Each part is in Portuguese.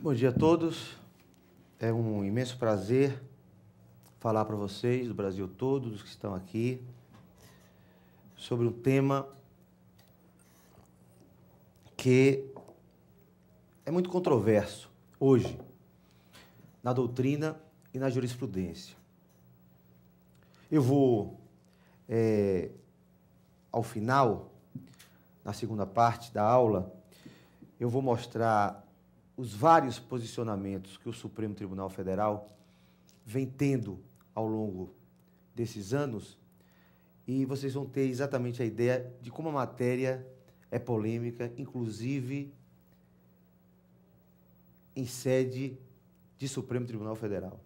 Bom dia a todos. É um imenso prazer falar para vocês, do Brasil todo, dos que estão aqui, sobre um tema que é muito controverso hoje, na doutrina e na jurisprudência. Eu vou, ao final, na segunda parte da aula, eu vou mostrar os vários posicionamentos que o Supremo Tribunal Federal vem tendo ao longo desses anos, e vocês vão ter exatamente a ideia de como a matéria é polêmica, inclusive em sede de Supremo Tribunal Federal.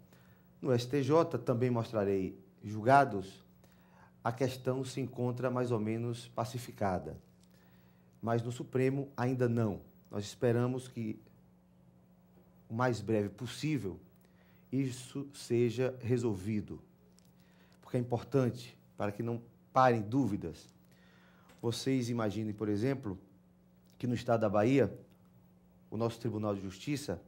No STJ, também mostrarei julgados, a questão se encontra mais ou menos pacificada, mas no Supremo ainda não. Nós esperamos que o mais breve possível isso seja resolvido, porque é importante para que não parem dúvidas. Vocês imaginem, por exemplo, que no estado da Bahia, o nosso Tribunal de Justiça,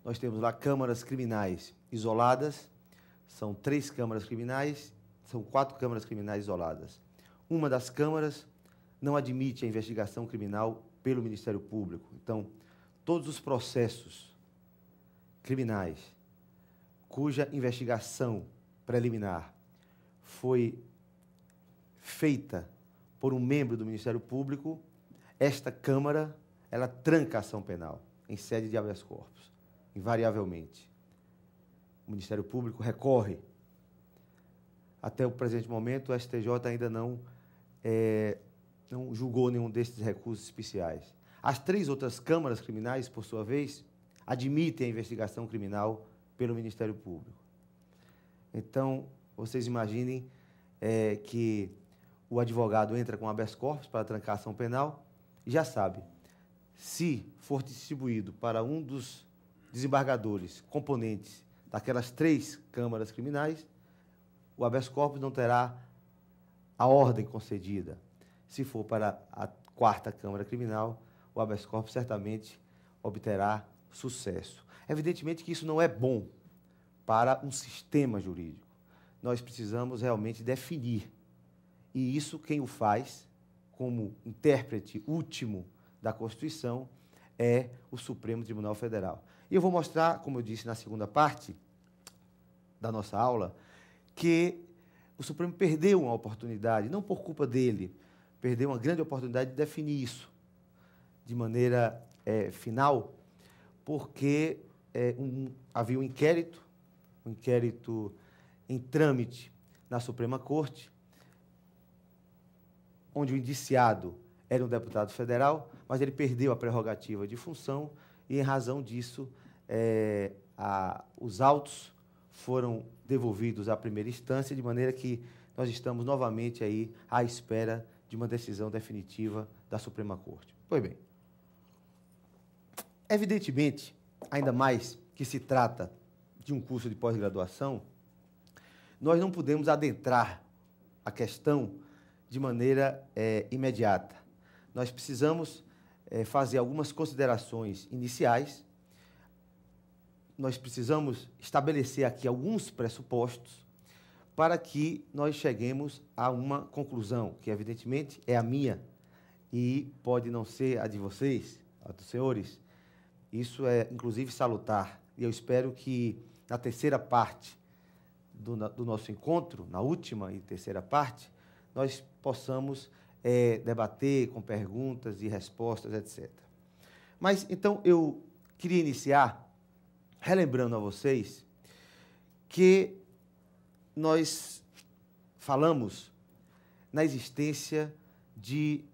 nós temos lá câmaras criminais isoladas, são 3 câmaras criminais, são 4 câmaras criminais isoladas. Uma das câmaras não admite a investigação criminal pelo Ministério Público. Então, todos os processos criminais cuja investigação preliminar foi feita por um membro do Ministério Público, esta Câmara, ela tranca a ação penal em sede de habeas corpus, invariavelmente. O Ministério Público recorre. Até o presente momento, o STJ ainda não julgou nenhum desses recursos especiais. As 3 outras câmaras criminais, por sua vez, admitem a investigação criminal pelo Ministério Público. Então, vocês imaginem que o advogado entra com habeas corpus para trancar a ação penal e já sabe, se for distribuído para um dos desembargadores componentes daquelas 3 câmaras criminais, o habeas corpus não terá a ordem concedida. Se for para a 4ª Câmara Criminal, o habeas corpus certamente obterá sucesso. Evidentemente que isso não é bom para um sistema jurídico. Nós precisamos realmente definir. E isso quem o faz, como intérprete último da Constituição, é o Supremo Tribunal Federal. E eu vou mostrar, como eu disse na segunda parte da nossa aula, que o Supremo perdeu uma oportunidade, não por culpa dele, perdeu uma grande oportunidade de definir isso de maneira final, porque havia um inquérito em trâmite na Suprema Corte, onde o indiciado era um deputado federal, mas ele perdeu a prerrogativa de função e, em razão disso, os autos foram devolvidos à primeira instância, de maneira que nós estamos novamente aí à espera de uma decisão definitiva da Suprema Corte. Pois bem, evidentemente, ainda mais que se trata de um curso de pós-graduação, nós não podemos adentrar a questão de maneira imediata. Nós precisamos fazer algumas considerações iniciais, nós precisamos estabelecer aqui alguns pressupostos para que nós cheguemos a uma conclusão, que evidentemente é a minha e pode não ser a de vocês, a dos senhores. Isso é, inclusive, salutar. E eu espero que, na terceira parte do nosso encontro, na última e terceira parte, nós possamos debater com perguntas e respostas, etc. Mas, então, eu queria iniciar relembrando a vocês que nós falamos na existência de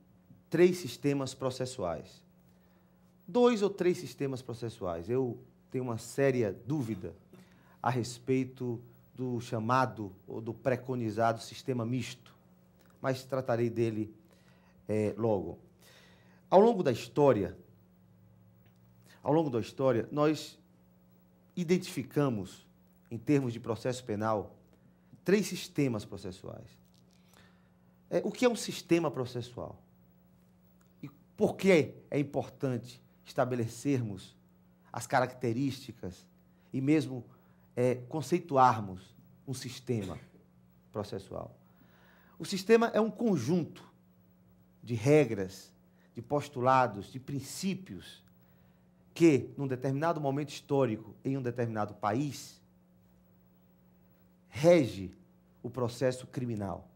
3 sistemas processuais. 2 ou 3 sistemas processuais. Eu tenho uma séria dúvida a respeito do chamado ou do preconizado sistema misto, mas tratarei dele logo. Ao longo da história, nós identificamos, em termos de processo penal, 3 sistemas processuais. O que é um sistema processual? Por que é importante estabelecermos as características e mesmo conceituarmos um sistema processual? O sistema é um conjunto de regras, de postulados, de princípios que, num determinado momento histórico, em um determinado país, rege o processo criminal.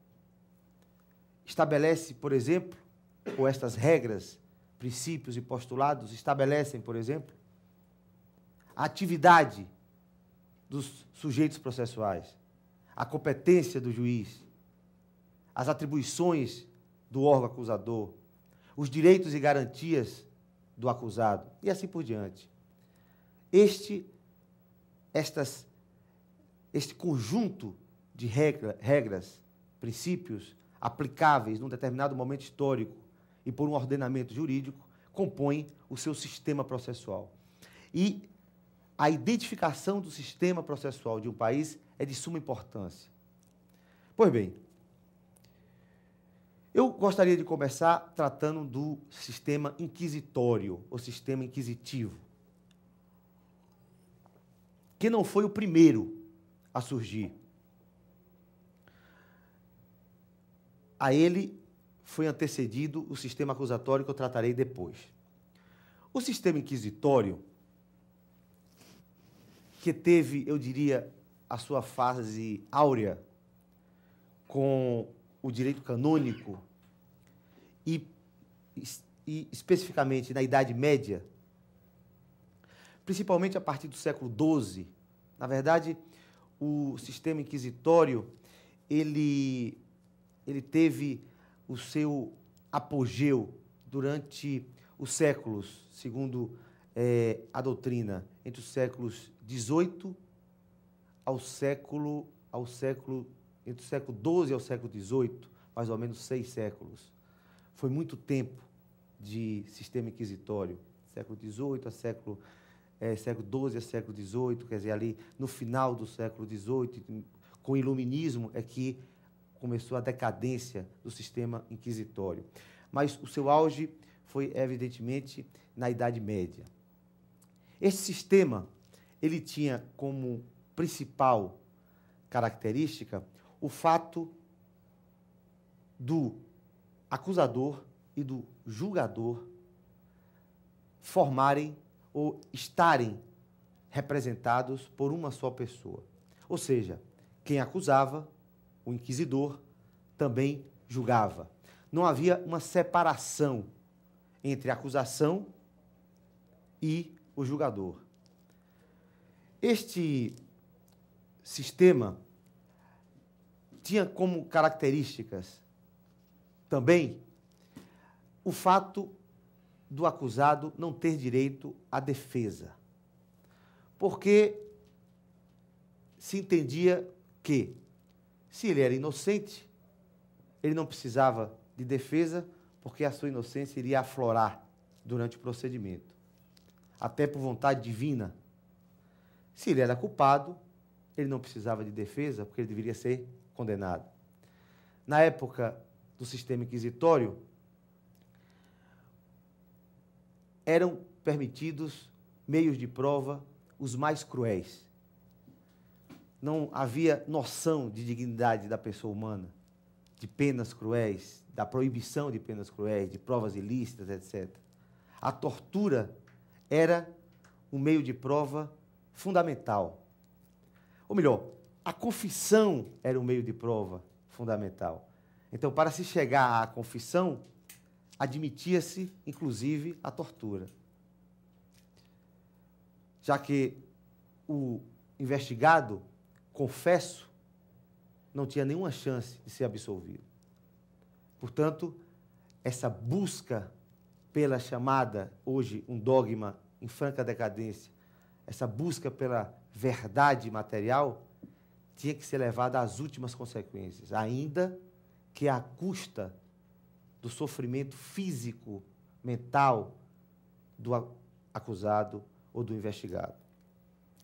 Estabelece, por exemplo, ou estas regras, princípios e postulados estabelecem, por exemplo, a atividade dos sujeitos processuais, a competência do juiz, as atribuições do órgão acusador, os direitos e garantias do acusado, e assim por diante. Este conjunto de regras, princípios aplicáveis num determinado momento histórico e por um ordenamento jurídico, compõe o seu sistema processual. E a identificação do sistema processual de um país é de suma importância. Pois bem, eu gostaria de começar tratando do sistema inquisitório, ou sistema inquisitivo, que não foi o primeiro a surgir. A ele foi antecedido o sistema acusatório, que eu tratarei depois. O sistema inquisitório, que teve, eu diria, a sua fase áurea com o direito canônico e especificamente na Idade Média, principalmente a partir do século XII. Na verdade, o sistema inquisitório, ele teve o seu apogeu durante os séculos, segundo a doutrina, entre os séculos XVIII entre o século XII ao século XVIII, mais ou menos 6 séculos. Foi muito tempo de sistema inquisitório, século XVIII a século XII a século XVIII, quer dizer, ali no final do século XVIII, com o iluminismo, é que começou a decadência do sistema inquisitório. Mas o seu auge foi, evidentemente, na Idade Média. Esse sistema, ele tinha como principal característica o fato do acusador e do julgador formarem ou estarem representados por uma só pessoa. Ou seja, quem acusava, o inquisidor, também julgava. Não havia uma separação entre a acusação e o julgador. Este sistema tinha como características também o fato do acusado não ter direito à defesa, porque se entendia que, se ele era inocente, ele não precisava de defesa, porque a sua inocência iria aflorar durante o procedimento, até por vontade divina. Se ele era culpado, ele não precisava de defesa, porque ele deveria ser condenado. Na época do sistema inquisitório, eram permitidos meios de prova os mais cruéis. Não havia noção de dignidade da pessoa humana, de penas cruéis, da proibição de penas cruéis, de provas ilícitas, etc. A tortura era um meio de prova fundamental. Ou melhor, a confissão era um meio de prova fundamental. Então, para se chegar à confissão, admitia-se, inclusive, a tortura. Já que o investigado, confesso, não tinha nenhuma chance de ser absolvido. Portanto, essa busca pela chamada, hoje, um dogma em franca decadência, essa busca pela verdade material, tinha que ser levada às últimas consequências, ainda que à custa do sofrimento físico, mental do acusado ou do investigado.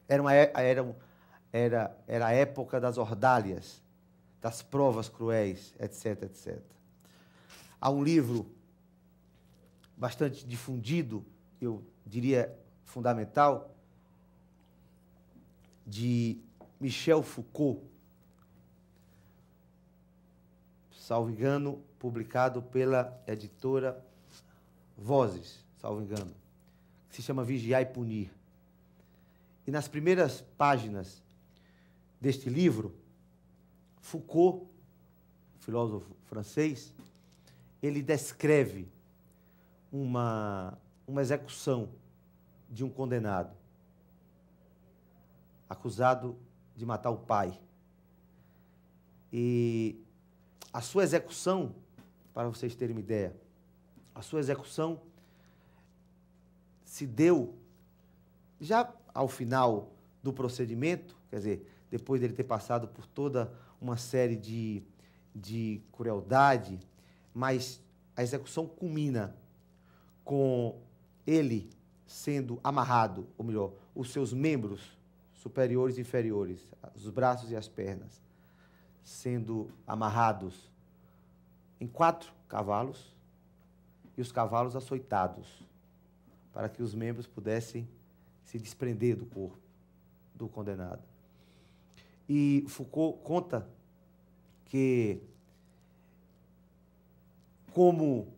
Era a época das ordálias, das provas cruéis, etc, etc. Há um livro bastante difundido, eu diria fundamental, de Michel Foucault, salvo engano, publicado pela editora Vozes, salvo engano, que se chama Vigiar e Punir. E nas primeiras páginas deste livro, Foucault, filósofo francês, ele descreve uma execução de um condenado acusado de matar o pai. E a sua execução, para vocês terem uma ideia, a sua execução se deu já ao final do procedimento, quer dizer, depois dele ter passado por toda uma série de crueldade, mas a execução culmina com ele sendo amarrado, ou melhor, os seus membros superiores e inferiores, os braços e as pernas, sendo amarrados em 4 cavalos e os cavalos açoitados, para que os membros pudessem se desprender do corpo do condenado. E Foucault conta que, como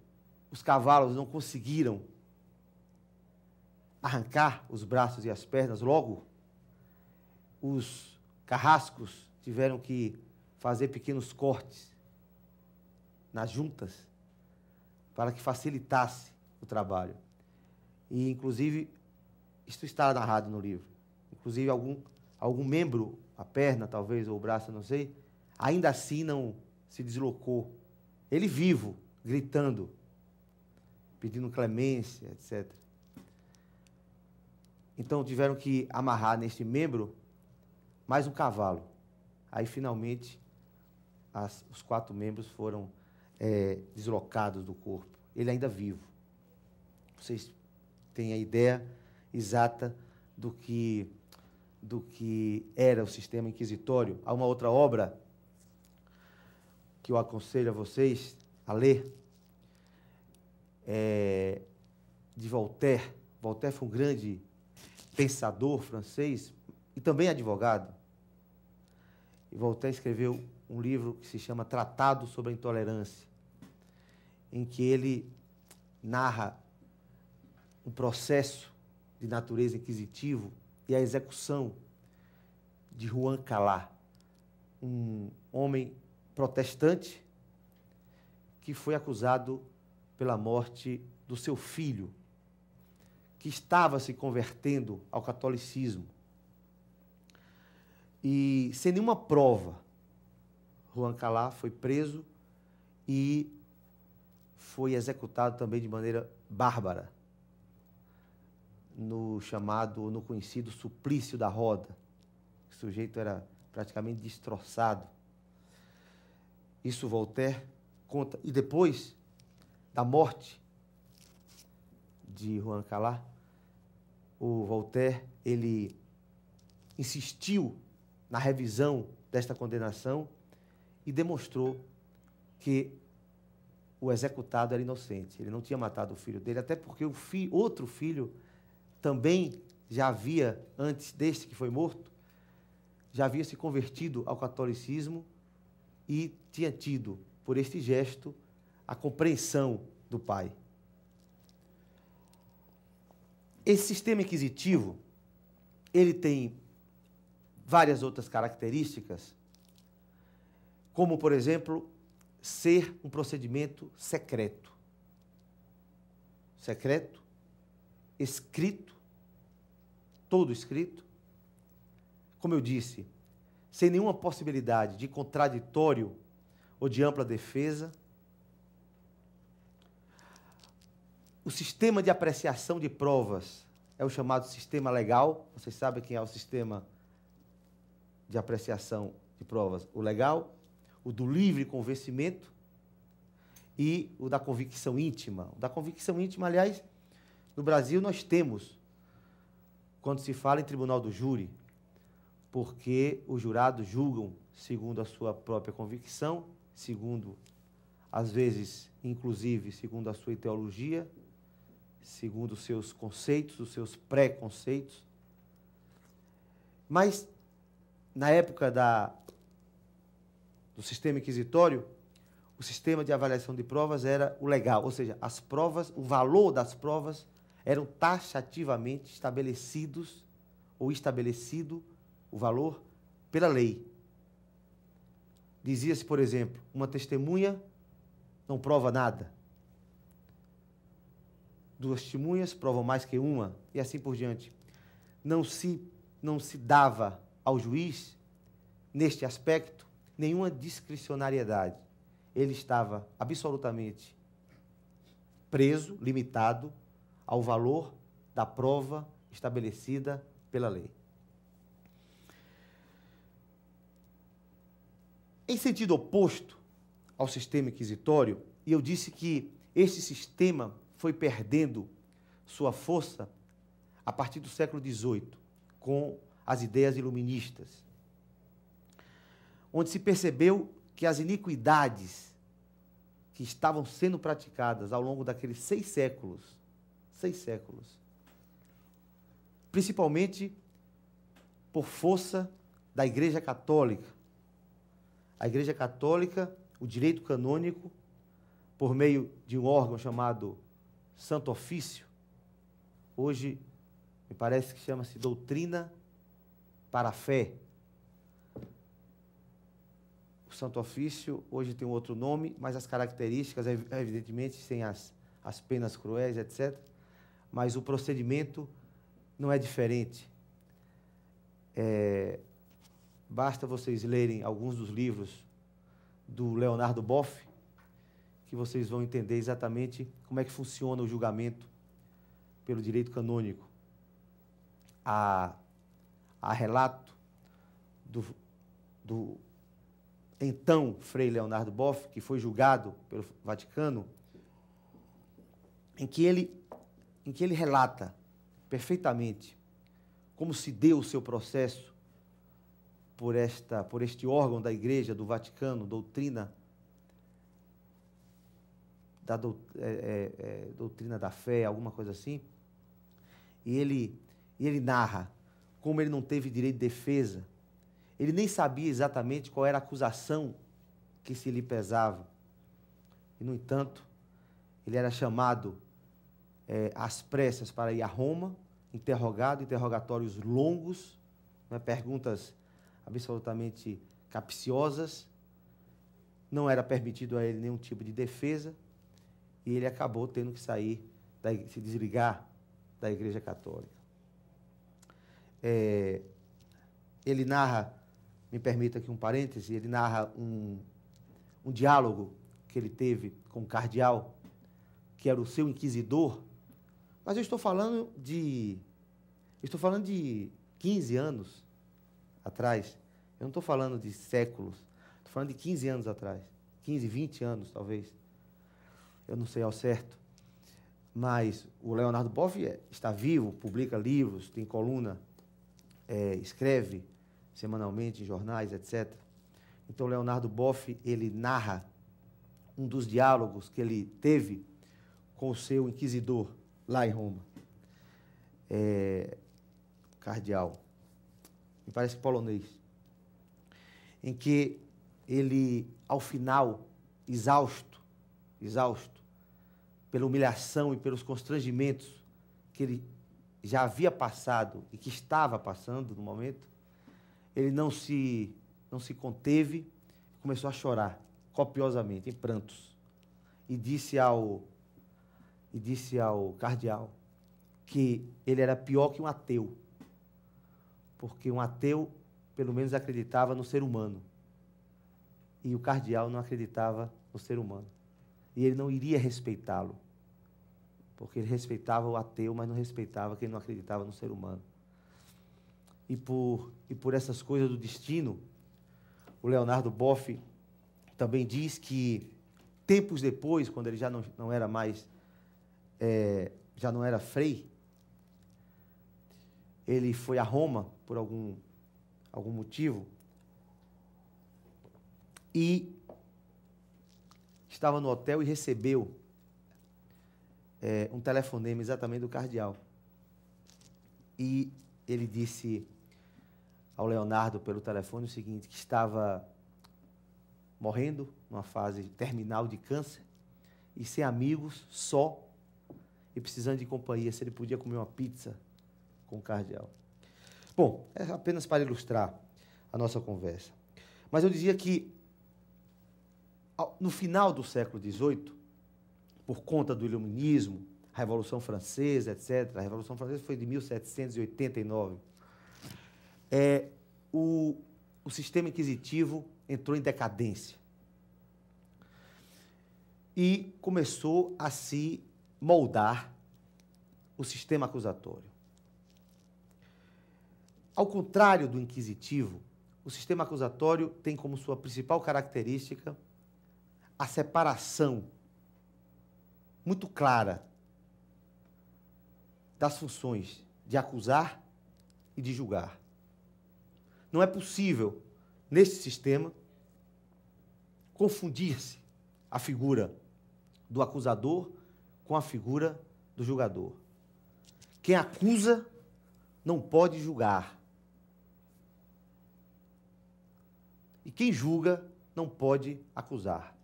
os cavalos não conseguiram arrancar os braços e as pernas, logo os carrascos tiveram que fazer pequenos cortes nas juntas para que facilitasse o trabalho. E, inclusive, isto está narrado no livro. Inclusive, algum membro, a perna talvez, ou o braço, não sei, ainda assim não se deslocou. Ele vivo, gritando, pedindo clemência, etc. Então, tiveram que amarrar neste membro mais um cavalo. Aí, finalmente, os 4 membros foram deslocados do corpo. Ele ainda vivo. Vocês têm a ideia exata do que era o sistema inquisitório. Há uma outra obra que eu aconselho a vocês a ler, de Voltaire. Voltaire foi um grande pensador francês e também advogado. E Voltaire escreveu um livro que se chama Tratado sobre a Intolerância, em que ele narra um processo de natureza inquisitivo e a execução de Juan Calá, um homem protestante que foi acusado pela morte do seu filho, que estava se convertendo ao catolicismo. E, sem nenhuma prova, Juan Calá foi preso e foi executado também de maneira bárbara, no conhecido suplício da roda. O sujeito era praticamente destroçado. Isso Voltaire conta. E depois da morte de Juan Calá, o Voltaire, ele insistiu na revisão desta condenação e demonstrou que o executado era inocente. Ele não tinha matado o filho dele, até porque outro filho também já havia, antes deste que foi morto, já havia se convertido ao catolicismo e tinha tido, por este gesto, a compreensão do pai. Esse sistema inquisitivo, ele tem várias outras características, como, por exemplo, ser um procedimento secreto. Secreto, escrito, todo escrito, como eu disse, sem nenhuma possibilidade de contraditório ou de ampla defesa. O sistema de apreciação de provas é o chamado sistema legal. Vocês sabem quem é o sistema de apreciação de provas? O legal, o do livre convencimento e o da convicção íntima. O da convicção íntima, aliás, no Brasil nós temos, quando se fala em tribunal do júri, porque os jurados julgam segundo a sua própria convicção, segundo, às vezes, inclusive, segundo a sua ideologia, segundo os seus conceitos, os seus pré-conceitos. Mas, na época do sistema inquisitório, o sistema de avaliação de provas era o legal, ou seja, as provas, o valor das provas eram taxativamente estabelecidos, ou estabelecido o valor pela lei. Dizia-se, por exemplo, uma testemunha não prova nada. Duas testemunhas provam mais que uma, e assim por diante. Não se dava ao juiz, neste aspecto, nenhuma discricionariedade. Ele estava absolutamente preso, limitado ao valor da prova estabelecida pela lei. Em sentido oposto ao sistema inquisitório, e eu disse que este sistema foi perdendo sua força a partir do século XVIII, com as ideias iluministas, onde se percebeu que as iniquidades que estavam sendo praticadas ao longo daqueles 6 séculos, principalmente por força da Igreja Católica. A Igreja Católica, o direito canônico, por meio de um órgão chamado Santo Ofício, hoje me parece que chama-se Doutrina para a Fé. O Santo Ofício hoje tem um outro nome, mas as características, evidentemente, sem as penas cruéis, etc. Mas o procedimento não é diferente. Basta vocês lerem alguns dos livros do Leonardo Boff, que vocês vão entender exatamente como é que funciona o julgamento pelo direito canônico. Há relato do então Frei Leonardo Boff, que foi julgado pelo Vaticano, em que ele relata perfeitamente como se deu o seu processo por este órgão da Igreja do Vaticano, doutrina da fé, alguma coisa assim, e ele narra como ele não teve direito de defesa. Ele nem sabia exatamente qual era a acusação que se lhe pesava. E, no entanto, ele era chamado às pressas para ir a Roma, interrogatórios longos, né, perguntas absolutamente capciosas. Não era permitido a ele nenhum tipo de defesa, e ele acabou tendo que se desligar da Igreja Católica. Ele narra, me permita aqui um parêntese, ele narra um diálogo que ele teve com o cardeal, que era o seu inquisidor, mas eu estou falando de 15 anos atrás, eu não estou falando de séculos, estou falando de 15 anos atrás, 15, 20 anos talvez, eu não sei ao certo, mas o Leonardo Boff está vivo, publica livros, tem coluna, escreve semanalmente em jornais, etc. Então, Leonardo Boff, ele narra um dos diálogos que ele teve com o seu inquisidor lá em Roma, cardeal, me parece polonês, em que ele, ao final, exausto pela humilhação e pelos constrangimentos que ele já havia passado e que estava passando no momento, ele não se conteve, começou a chorar copiosamente, em prantos, e disse ao cardeal que ele era pior que um ateu, porque um ateu, pelo menos, acreditava no ser humano, e o cardeal não acreditava no ser humano, e ele não iria respeitá-lo, porque ele respeitava o ateu, mas não respeitava quem não acreditava no ser humano. E por essas coisas do destino, o Leonardo Boff também diz que, tempos depois, quando ele já não era mais, já não era frei, ele foi a Roma por algum motivo e estava no hotel e recebeu um telefonema exatamente do cardeal. E ele disse ao Leonardo pelo telefone o seguinte, que estava morrendo, numa fase terminal de câncer, e sem amigos, só, e precisando de companhia, se ele podia comer uma pizza com o cardeal. Bom, é apenas para ilustrar a nossa conversa. Mas eu dizia que, no final do século XVIII, por conta do iluminismo, a Revolução Francesa, etc., a Revolução Francesa foi de 1789, o sistema inquisitivo entrou em decadência e começou a se moldar o sistema acusatório. Ao contrário do inquisitivo, o sistema acusatório tem como sua principal característica a separação muito clara das funções de acusar e de julgar. Não é possível, nesse sistema, confundir-se a figura do acusador com a figura do julgador. Quem acusa não pode julgar. E quem julga não pode acusar.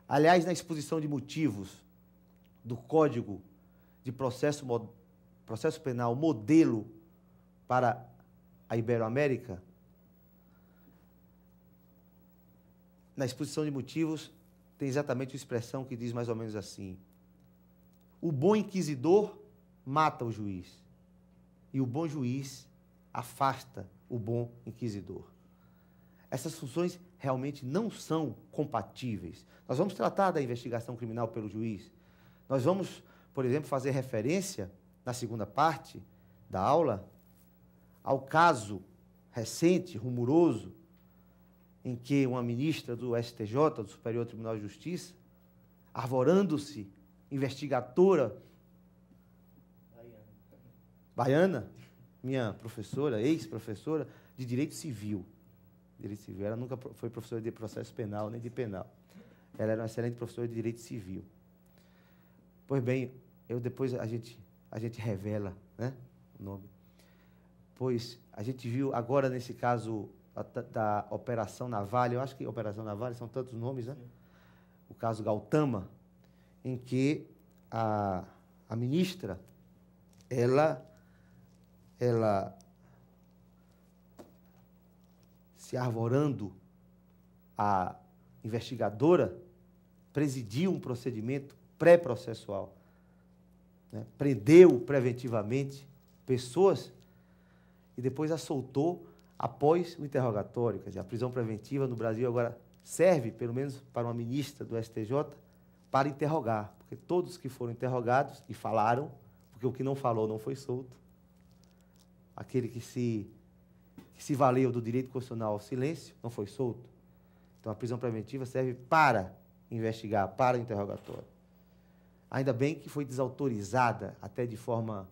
Aliás, na exposição de motivos do Código de Processo Penal modelo para a Iberoamérica, na exposição de motivos tem exatamente uma expressão que diz mais ou menos assim: o bom inquisidor mata o juiz e o bom juiz afasta o bom inquisidor. Essas funções realmente não são compatíveis. Nós vamos tratar da investigação criminal pelo juiz. Nós vamos, por exemplo, fazer referência, na segunda parte da aula, ao caso recente, rumoroso, em que uma ministra do STJ, do Superior Tribunal de Justiça, arvorando-se investigadora baiana, minha professora, ex-professora de Direito Civil. Ela nunca foi professora de processo penal, nem de penal. Ela era uma excelente professora de Direito Civil. Pois bem, depois a gente revela, né, o nome. Pois a gente viu agora, nesse caso da Operação Navalha, eu acho que Operação Navalha são tantos nomes, né? O caso Gautama, em que a ministra, ela se arvorando a investigadora, presidiu um procedimento pré-processual, né? Prendeu preventivamente pessoas e depois as soltou após o interrogatório. Quer dizer, a prisão preventiva no Brasil agora serve, pelo menos para uma ministra do STJ, para interrogar, porque todos que foram interrogados e falaram, porque o que não falou não foi solto, aquele que se valeu do direito constitucional ao silêncio não foi solto. Então, a prisão preventiva serve para investigar, para interrogatório. Ainda bem que foi desautorizada, até de forma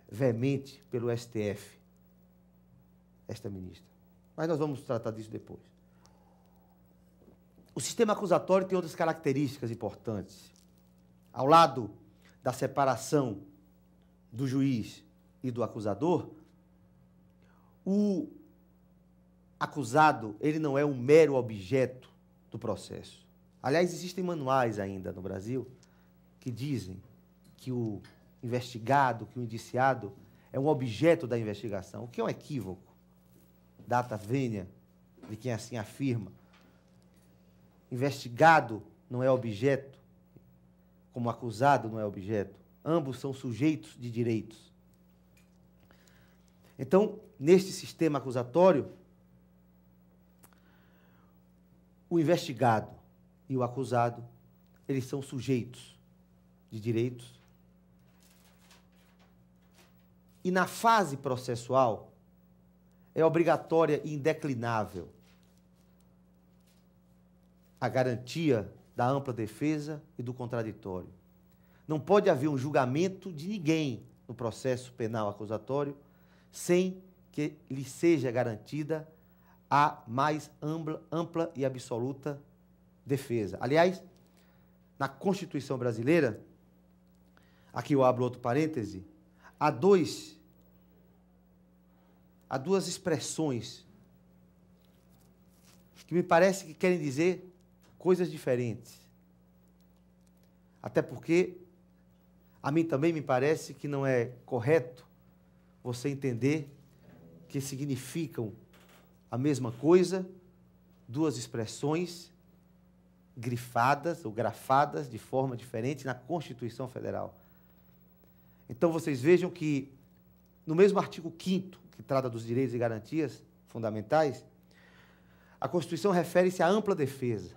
veemente, pelo STF, esta ministra. Mas nós vamos tratar disso depois. O sistema acusatório tem outras características importantes. Ao lado da separação do juiz e do acusador, o acusado, ele não é um mero objeto do processo. Aliás, existem manuais ainda no Brasil que dizem que o investigado, que o indiciado é um objeto da investigação, o que é um equívoco. Data vênia de quem assim afirma. Investigado não é objeto, como acusado não é objeto. Ambos são sujeitos de direitos. Então, neste sistema acusatório, o investigado e o acusado, eles são sujeitos de direitos. E na fase processual, é obrigatória e indeclinável a garantia da ampla defesa e do contraditório. Não pode haver um julgamento de ninguém no processo penal acusatório sem que lhe seja garantida a mais ampla e absoluta defesa. Aliás, na Constituição brasileira, aqui eu abro outro parêntese, há duas expressões que me parece que querem dizer coisas diferentes. Até porque a mim também me parece que não é correto você entender que significam a mesma coisa, duas expressões grifadas ou grafadas de forma diferente na Constituição Federal. Então, vocês vejam que, no mesmo artigo 5º, que trata dos direitos e garantias fundamentais, a Constituição refere-se à ampla defesa,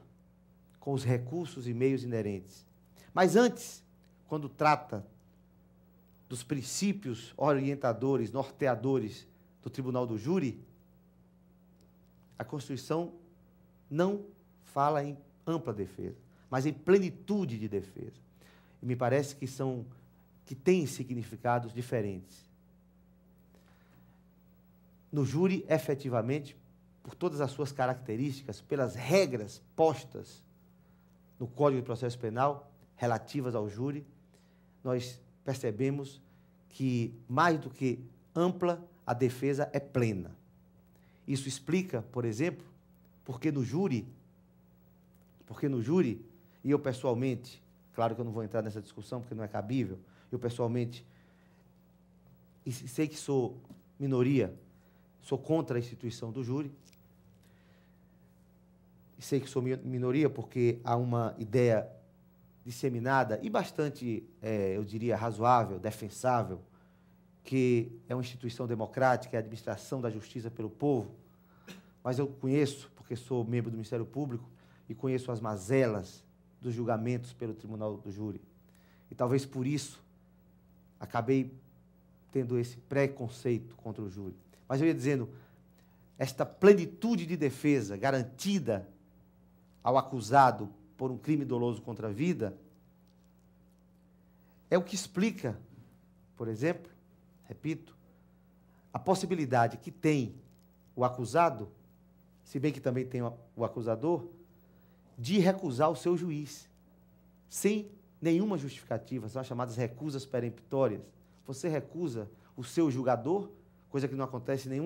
com os recursos e meios inerentes. Mas antes, quando trata dos princípios orientadores, norteadores do Tribunal do Júri, a Constituição não fala em ampla defesa, mas em plenitude de defesa. E me parece que têm significados diferentes. No júri, efetivamente, por todas as suas características, pelas regras postas no Código de Processo Penal relativas ao júri, nós percebemos que, mais do que ampla, a defesa é plena. Isso explica, por exemplo, porque no júri, e eu pessoalmente, claro que eu não vou entrar nessa discussão porque não é cabível, eu pessoalmente, e sei que sou minoria, sou contra a instituição do júri, e sei que sou minoria porque há uma ideia disseminada e bastante, eu diria, razoável, defensável, que é uma instituição democrática, é a administração da justiça pelo povo, mas eu conheço, porque sou membro do Ministério Público, e conheço as mazelas dos julgamentos pelo Tribunal do Júri. E talvez por isso acabei tendo esse preconceito contra o júri. Mas eu ia dizendo, esta plenitude de defesa garantida ao acusado por um crime doloso contra a vida é o que explica, por exemplo, repito, a possibilidade que tem o acusado, se bem que também tem o acusador, de recusar o seu juiz, sem nenhuma justificativa, são as chamadas recusas peremptórias. Você recusa o seu julgador, coisa que não acontece em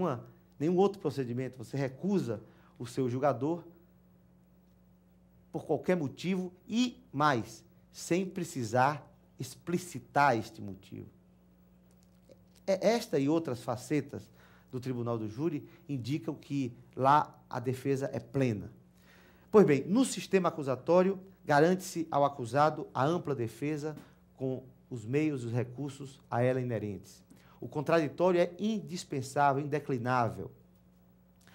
nenhum outro procedimento, você recusa o seu julgador por qualquer motivo e, mais, sem precisar explicitar este motivo. Esta e outras facetas do Tribunal do Júri indicam que lá a defesa é plena. Pois bem, no sistema acusatório, garante-se ao acusado a ampla defesa com os meios e os recursos a ela inerentes. O contraditório é indispensável, indeclinável.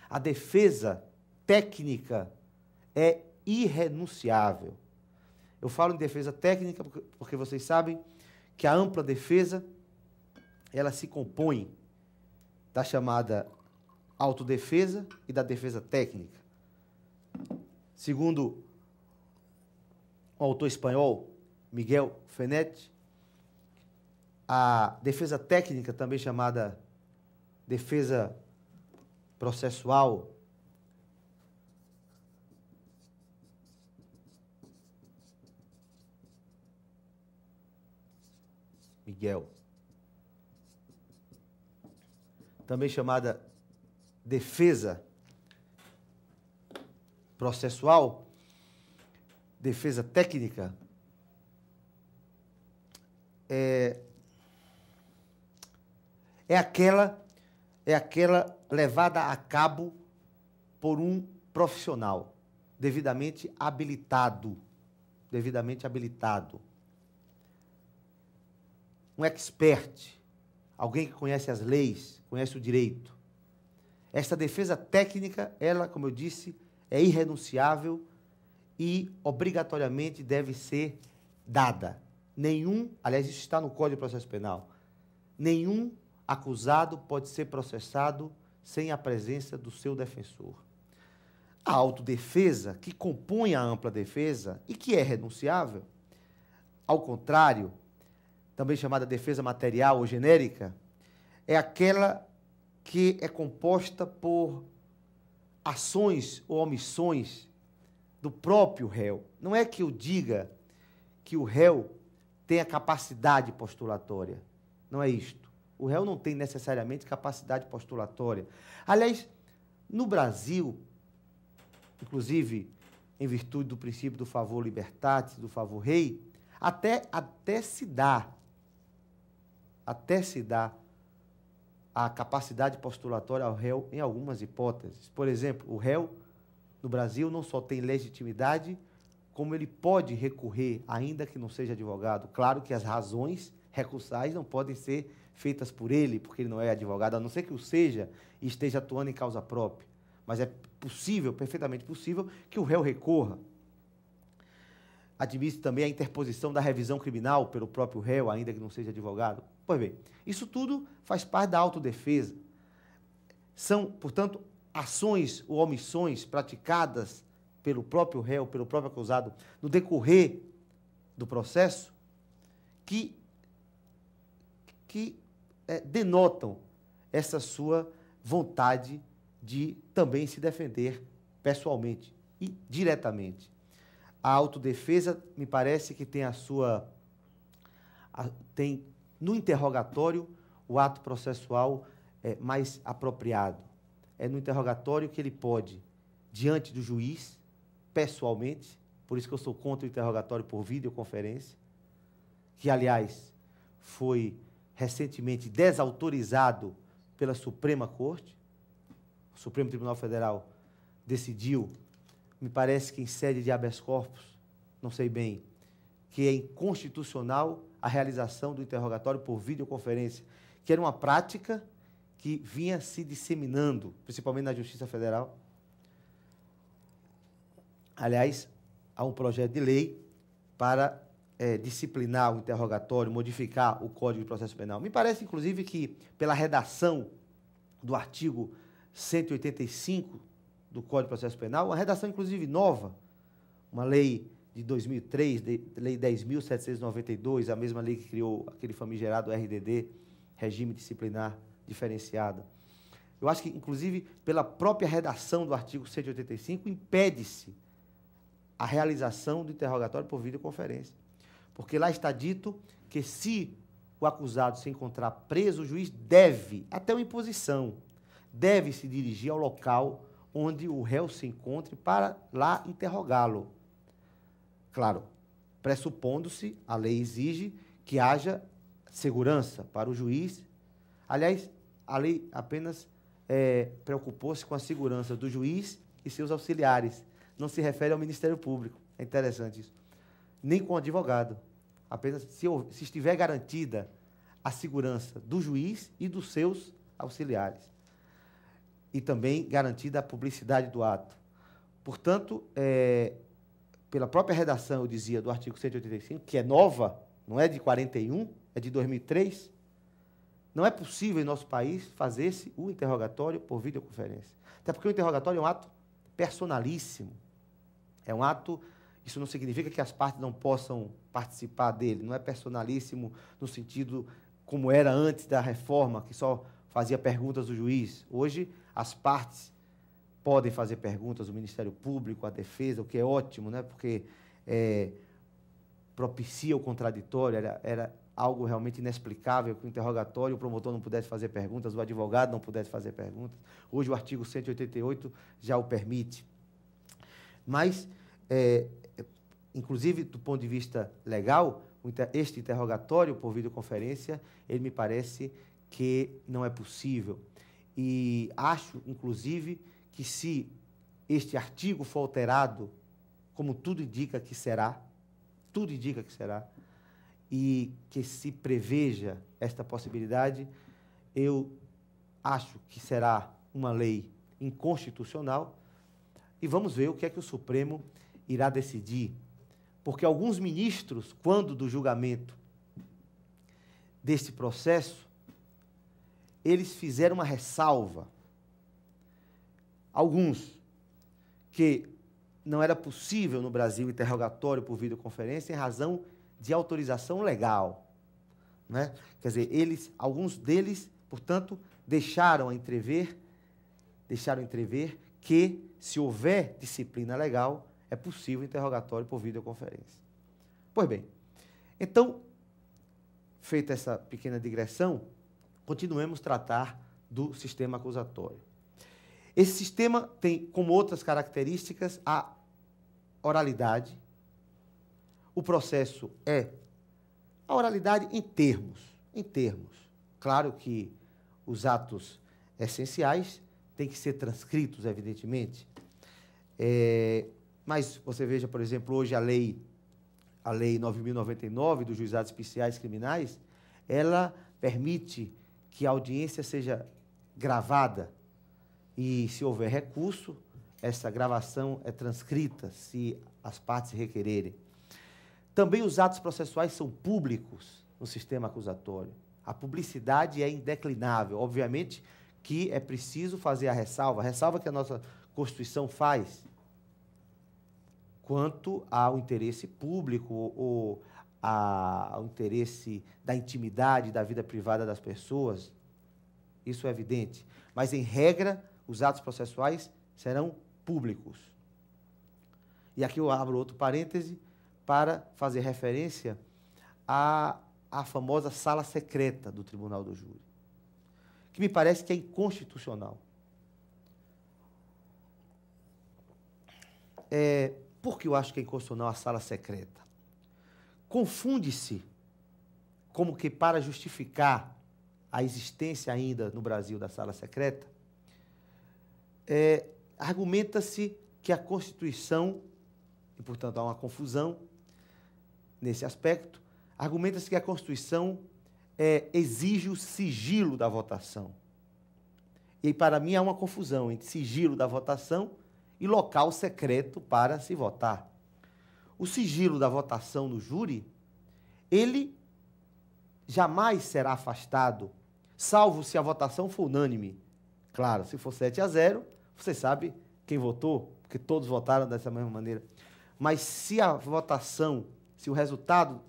A defesa técnica é irrenunciável. Eu falo em defesa técnica porque vocês sabem que a ampla defesa, ela se compõe da chamada autodefesa e da defesa técnica. Segundo o autor espanhol Miguel Fenet, a defesa técnica, também chamada defesa processual, Miguel, também chamada defesa processual, defesa técnica, é aquela levada a cabo por um profissional devidamente habilitado. Um expert, alguém que conhece as leis, conhece o direito. Esta defesa técnica, ela, como eu disse, é irrenunciável e obrigatoriamente deve ser dada. Aliás, isso está no Código de Processo Penal, nenhum acusado pode ser processado sem a presença do seu defensor. A autodefesa, que compõe a ampla defesa e que é renunciável, ao contrário, também chamada defesa material ou genérica, é aquela que é composta por ações ou omissões do próprio réu. Não é que eu diga que o réu tenha capacidade postulatória. Não é isto. O réu não tem necessariamente capacidade postulatória. Aliás, no Brasil, inclusive em virtude do princípio do favor libertatis, do favor rei, até se dá a capacidade postulatória ao réu em algumas hipóteses. Por exemplo, o réu, no Brasil, não só tem legitimidade, como ele pode recorrer, ainda que não seja advogado. Claro que as razões recursais não podem ser feitas por ele, porque ele não é advogado, a não ser que o seja e esteja atuando em causa própria. Mas é possível, perfeitamente possível, que o réu recorra. Admite também a interposição da revisão criminal pelo próprio réu, ainda que não seja advogado. Pois bem, isso tudo faz parte da autodefesa. São, portanto, ações ou omissões praticadas pelo próprio réu, pelo próprio acusado, no decorrer do processo, que denotam essa sua vontade de também se defender pessoalmente e diretamente. A autodefesa, me parece que tem tem no interrogatório o ato processual mais apropriado. É no interrogatório que ele pode, diante do juiz, pessoalmente, por isso que eu sou contra o interrogatório por videoconferência, que, aliás, foi recentemente desautorizado pela Suprema Corte. O Supremo Tribunal Federal decidiu, me parece que em sede de habeas corpus, não sei bem, que é inconstitucional a realização do interrogatório por videoconferência, que era uma prática que vinha se disseminando, principalmente na Justiça Federal. Aliás, há um projeto de lei para disciplinar o interrogatório, modificar o Código de Processo Penal. Me parece, inclusive, que pela redação do artigo 185 do Código de Processo Penal, uma redação, inclusive, nova, uma lei de 2003, Lei 10.792, a mesma lei que criou aquele famigerado RDD, Regime Disciplinar Diferenciado. Eu acho que, inclusive, pela própria redação do artigo 185, impede-se a realização do interrogatório por videoconferência. Porque lá está dito que, se o acusado se encontrar preso, o juiz deve, até uma imposição, deve se dirigir ao local onde o réu se encontre para lá interrogá-lo. Claro, pressupondo-se, a lei exige que haja segurança para o juiz. Aliás, a lei apenas preocupou-se com a segurança do juiz e seus auxiliares. Não se refere ao Ministério Público. É interessante isso. Nem com o advogado. Apenas se estiver garantida a segurança do juiz e dos seus auxiliares. E também garantida a publicidade do ato. Portanto, pela própria redação, eu dizia, do artigo 185, que é nova, não é de 41, é de 2003, não é possível em nosso país fazer-se o interrogatório por videoconferência. Até porque o interrogatório é um ato personalíssimo. É um ato, isso não significa que as partes não possam participar dele, não é personalíssimo no sentido como era antes da reforma, que só fazia perguntas do juiz. Hoje, as partes podem fazer perguntas, o Ministério Público, a defesa, o que é ótimo, né? Porque propicia o contraditório, era algo realmente inexplicável, que o interrogatório, o promotor não pudesse fazer perguntas, o advogado não pudesse fazer perguntas. Hoje o artigo 188 já o permite. Mas, inclusive, do ponto de vista legal, este interrogatório por videoconferência, ele me parece que não é possível. E acho, inclusive, que se este artigo for alterado, como tudo indica que será, e que se preveja esta possibilidade, eu acho que será uma lei inconstitucional, e vamos ver o que é que o Supremo irá decidir. Porque alguns ministros, quando do julgamento deste processo, eles fizeram uma ressalva. Alguns, que não era possível no Brasil interrogatório por videoconferência em razão de autorização legal, né? Quer dizer, alguns deles, portanto, deixaram entrever que, se houver disciplina legal, é possível interrogatório por videoconferência. Pois bem, então, feita essa pequena digressão, continuemos a tratar do sistema acusatório. Esse sistema tem, como outras características, a oralidade. O processo é a oralidade em termos. Em termos. Claro que os atos essenciais têm que ser transcritos, evidentemente. Mas você veja, por exemplo, hoje a lei 9.099 dos juizados especiais criminais, ela permite que a audiência seja gravada e, se houver recurso, essa gravação é transcrita, se as partes requererem. Também os atos processuais são públicos no sistema acusatório. A publicidade é indeclinável. Obviamente que é preciso fazer a ressalva que a nossa Constituição faz quanto ao interesse público ou ao interesse da intimidade, da vida privada das pessoas. Isso é evidente. Mas, em regra, os atos processuais serão públicos. E aqui eu abro outro parêntese para fazer referência à famosa sala secreta do Tribunal do Júri, que me parece que é inconstitucional. Por que eu acho que é inconstitucional a sala secreta? Confunde-se, como que para justificar a existência ainda no Brasil da sala secreta, argumenta-se que a Constituição, e portanto há uma confusão nesse aspecto, argumenta-se que a Constituição exige o sigilo da votação. E para mim há uma confusão entre sigilo da votação e local secreto para se votar. O sigilo da votação no júri, ele jamais será afastado, salvo se a votação for unânime. Claro, se for 7-0, você sabe quem votou, porque todos votaram dessa mesma maneira. Mas se a votação, se o resultado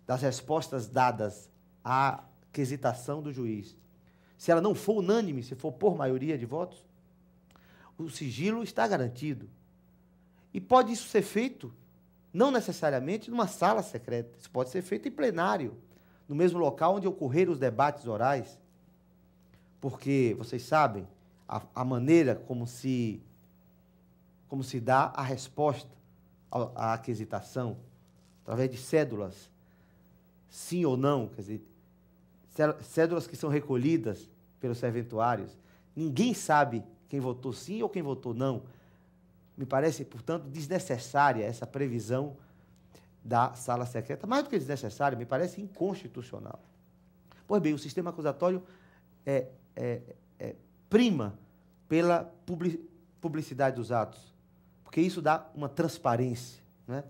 das respostas dadas à quesitação do juiz, se ela não for unânime, se for por maioria de votos, o sigilo está garantido. E pode isso ser feito, não necessariamente numa sala secreta, isso pode ser feito em plenário, no mesmo local onde ocorreram os debates orais, porque, vocês sabem, a maneira como se dá a resposta à quesitação, através de cédulas, sim ou não, quer dizer, cédulas que são recolhidas pelos serventuários. Ninguém sabe quem votou sim ou quem votou não. Me parece, portanto, desnecessária essa previsão da sala secreta. Mais do que desnecessária, me parece inconstitucional. Pois bem, o sistema acusatório prima pela publicidade dos atos, porque isso dá uma transparência, né?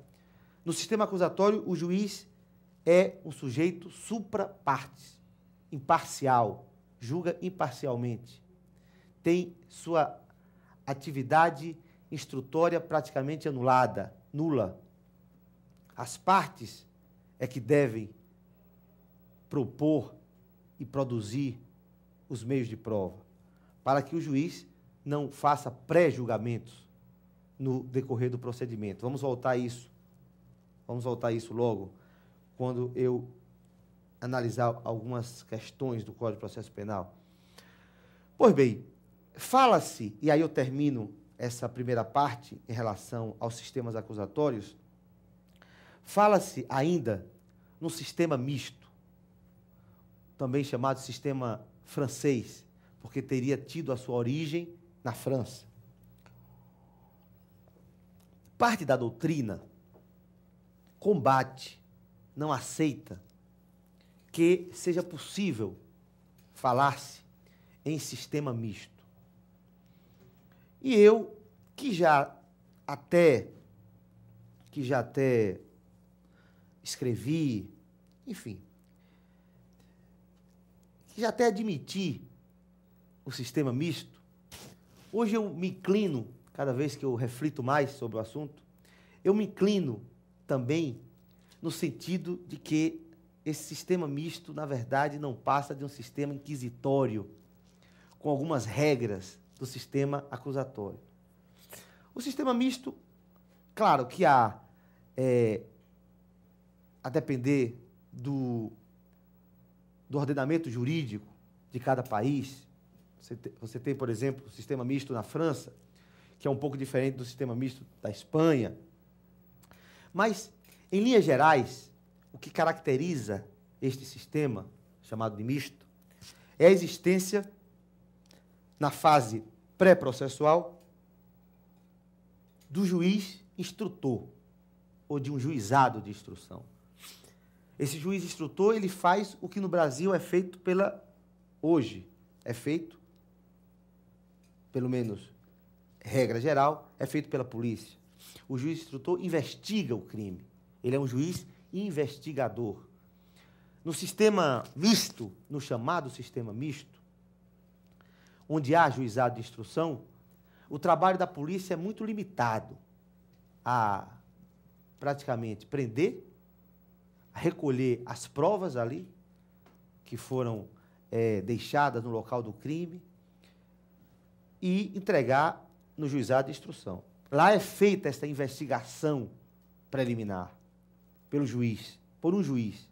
No sistema acusatório, o juiz é um sujeito supra partes, imparcial, julga imparcialmente, tem sua atividade instrutória praticamente nula. As partes é que devem propor e produzir os meios de prova, para que o juiz não faça pré-julgamentos no decorrer do procedimento. Vamos voltar a isso logo, quando eu analisar algumas questões do Código de Processo Penal. Pois bem, fala-se, e aí eu termino essa primeira parte em relação aos sistemas acusatórios, fala-se ainda no sistema misto, também chamado sistema francês, porque teria tido a sua origem na França. Parte da doutrina combate, não aceita que seja possível falar-se em sistema misto. E eu, que já até escrevi, enfim, que já até admiti o sistema misto, hoje eu me inclino, cada vez que eu reflito mais sobre o assunto, eu me inclino também no sentido de que esse sistema misto, na verdade, não passa de um sistema inquisitório, com algumas regras do sistema acusatório. O sistema misto, claro que há, a depender do ordenamento jurídico de cada país. Você tem, por exemplo, o sistema misto na França, que é um pouco diferente do sistema misto da Espanha. Mas, em linhas gerais, o que caracteriza este sistema, chamado de misto, é a existência, na fase pré-processual, do juiz instrutor, ou de um juizado de instrução. Esse juiz instrutor, ele faz o que no Brasil é feito hoje, é feito, pelo menos, regra geral, é feito pela polícia. O juiz instrutor investiga o crime. Ele é um juiz investigador. No sistema misto, no chamado sistema misto, onde há juizado de instrução, o trabalho da polícia é muito limitado a, praticamente, prender, a recolher as provas ali, que foram deixadas no local do crime, e entregar no juizado de instrução. Lá é feita esta investigação preliminar pelo juiz, por um juiz.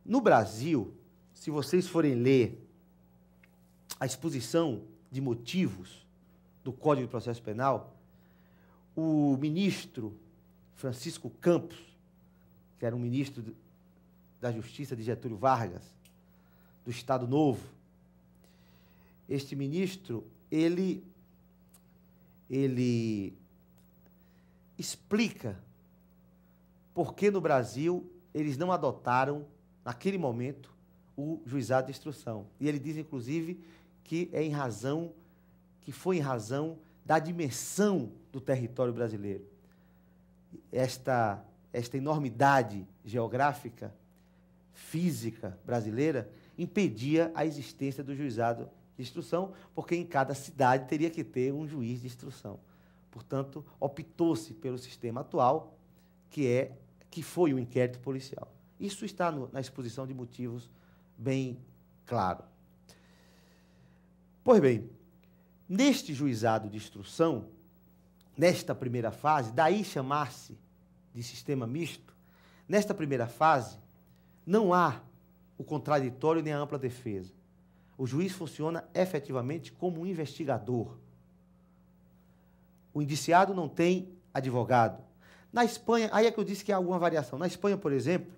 No Brasil, se vocês forem ler a exposição de motivos do Código de Processo Penal, o ministro Francisco Campos, que era um ministro da Justiça de Getúlio Vargas, do Estado Novo, este ministro, ele explica por que no Brasil eles não adotaram, naquele momento, o juizado de instrução. E ele diz, inclusive, que foi em razão da dimensão do território brasileiro. Esta enormidade geográfica, física brasileira, impedia a existência do juizado de instrução, porque em cada cidade teria que ter um juiz de instrução. Portanto, optou-se pelo sistema atual, que foi o inquérito policial. Isso está na exposição de motivos bem claro. Pois bem, neste juizado de instrução, nesta primeira fase, daí chamar-se de sistema misto, nesta primeira fase, não há o contraditório nem a ampla defesa. O juiz funciona efetivamente como um investigador. O indiciado não tem advogado. Na Espanha, aí é que eu disse que há alguma variação. Na Espanha, por exemplo,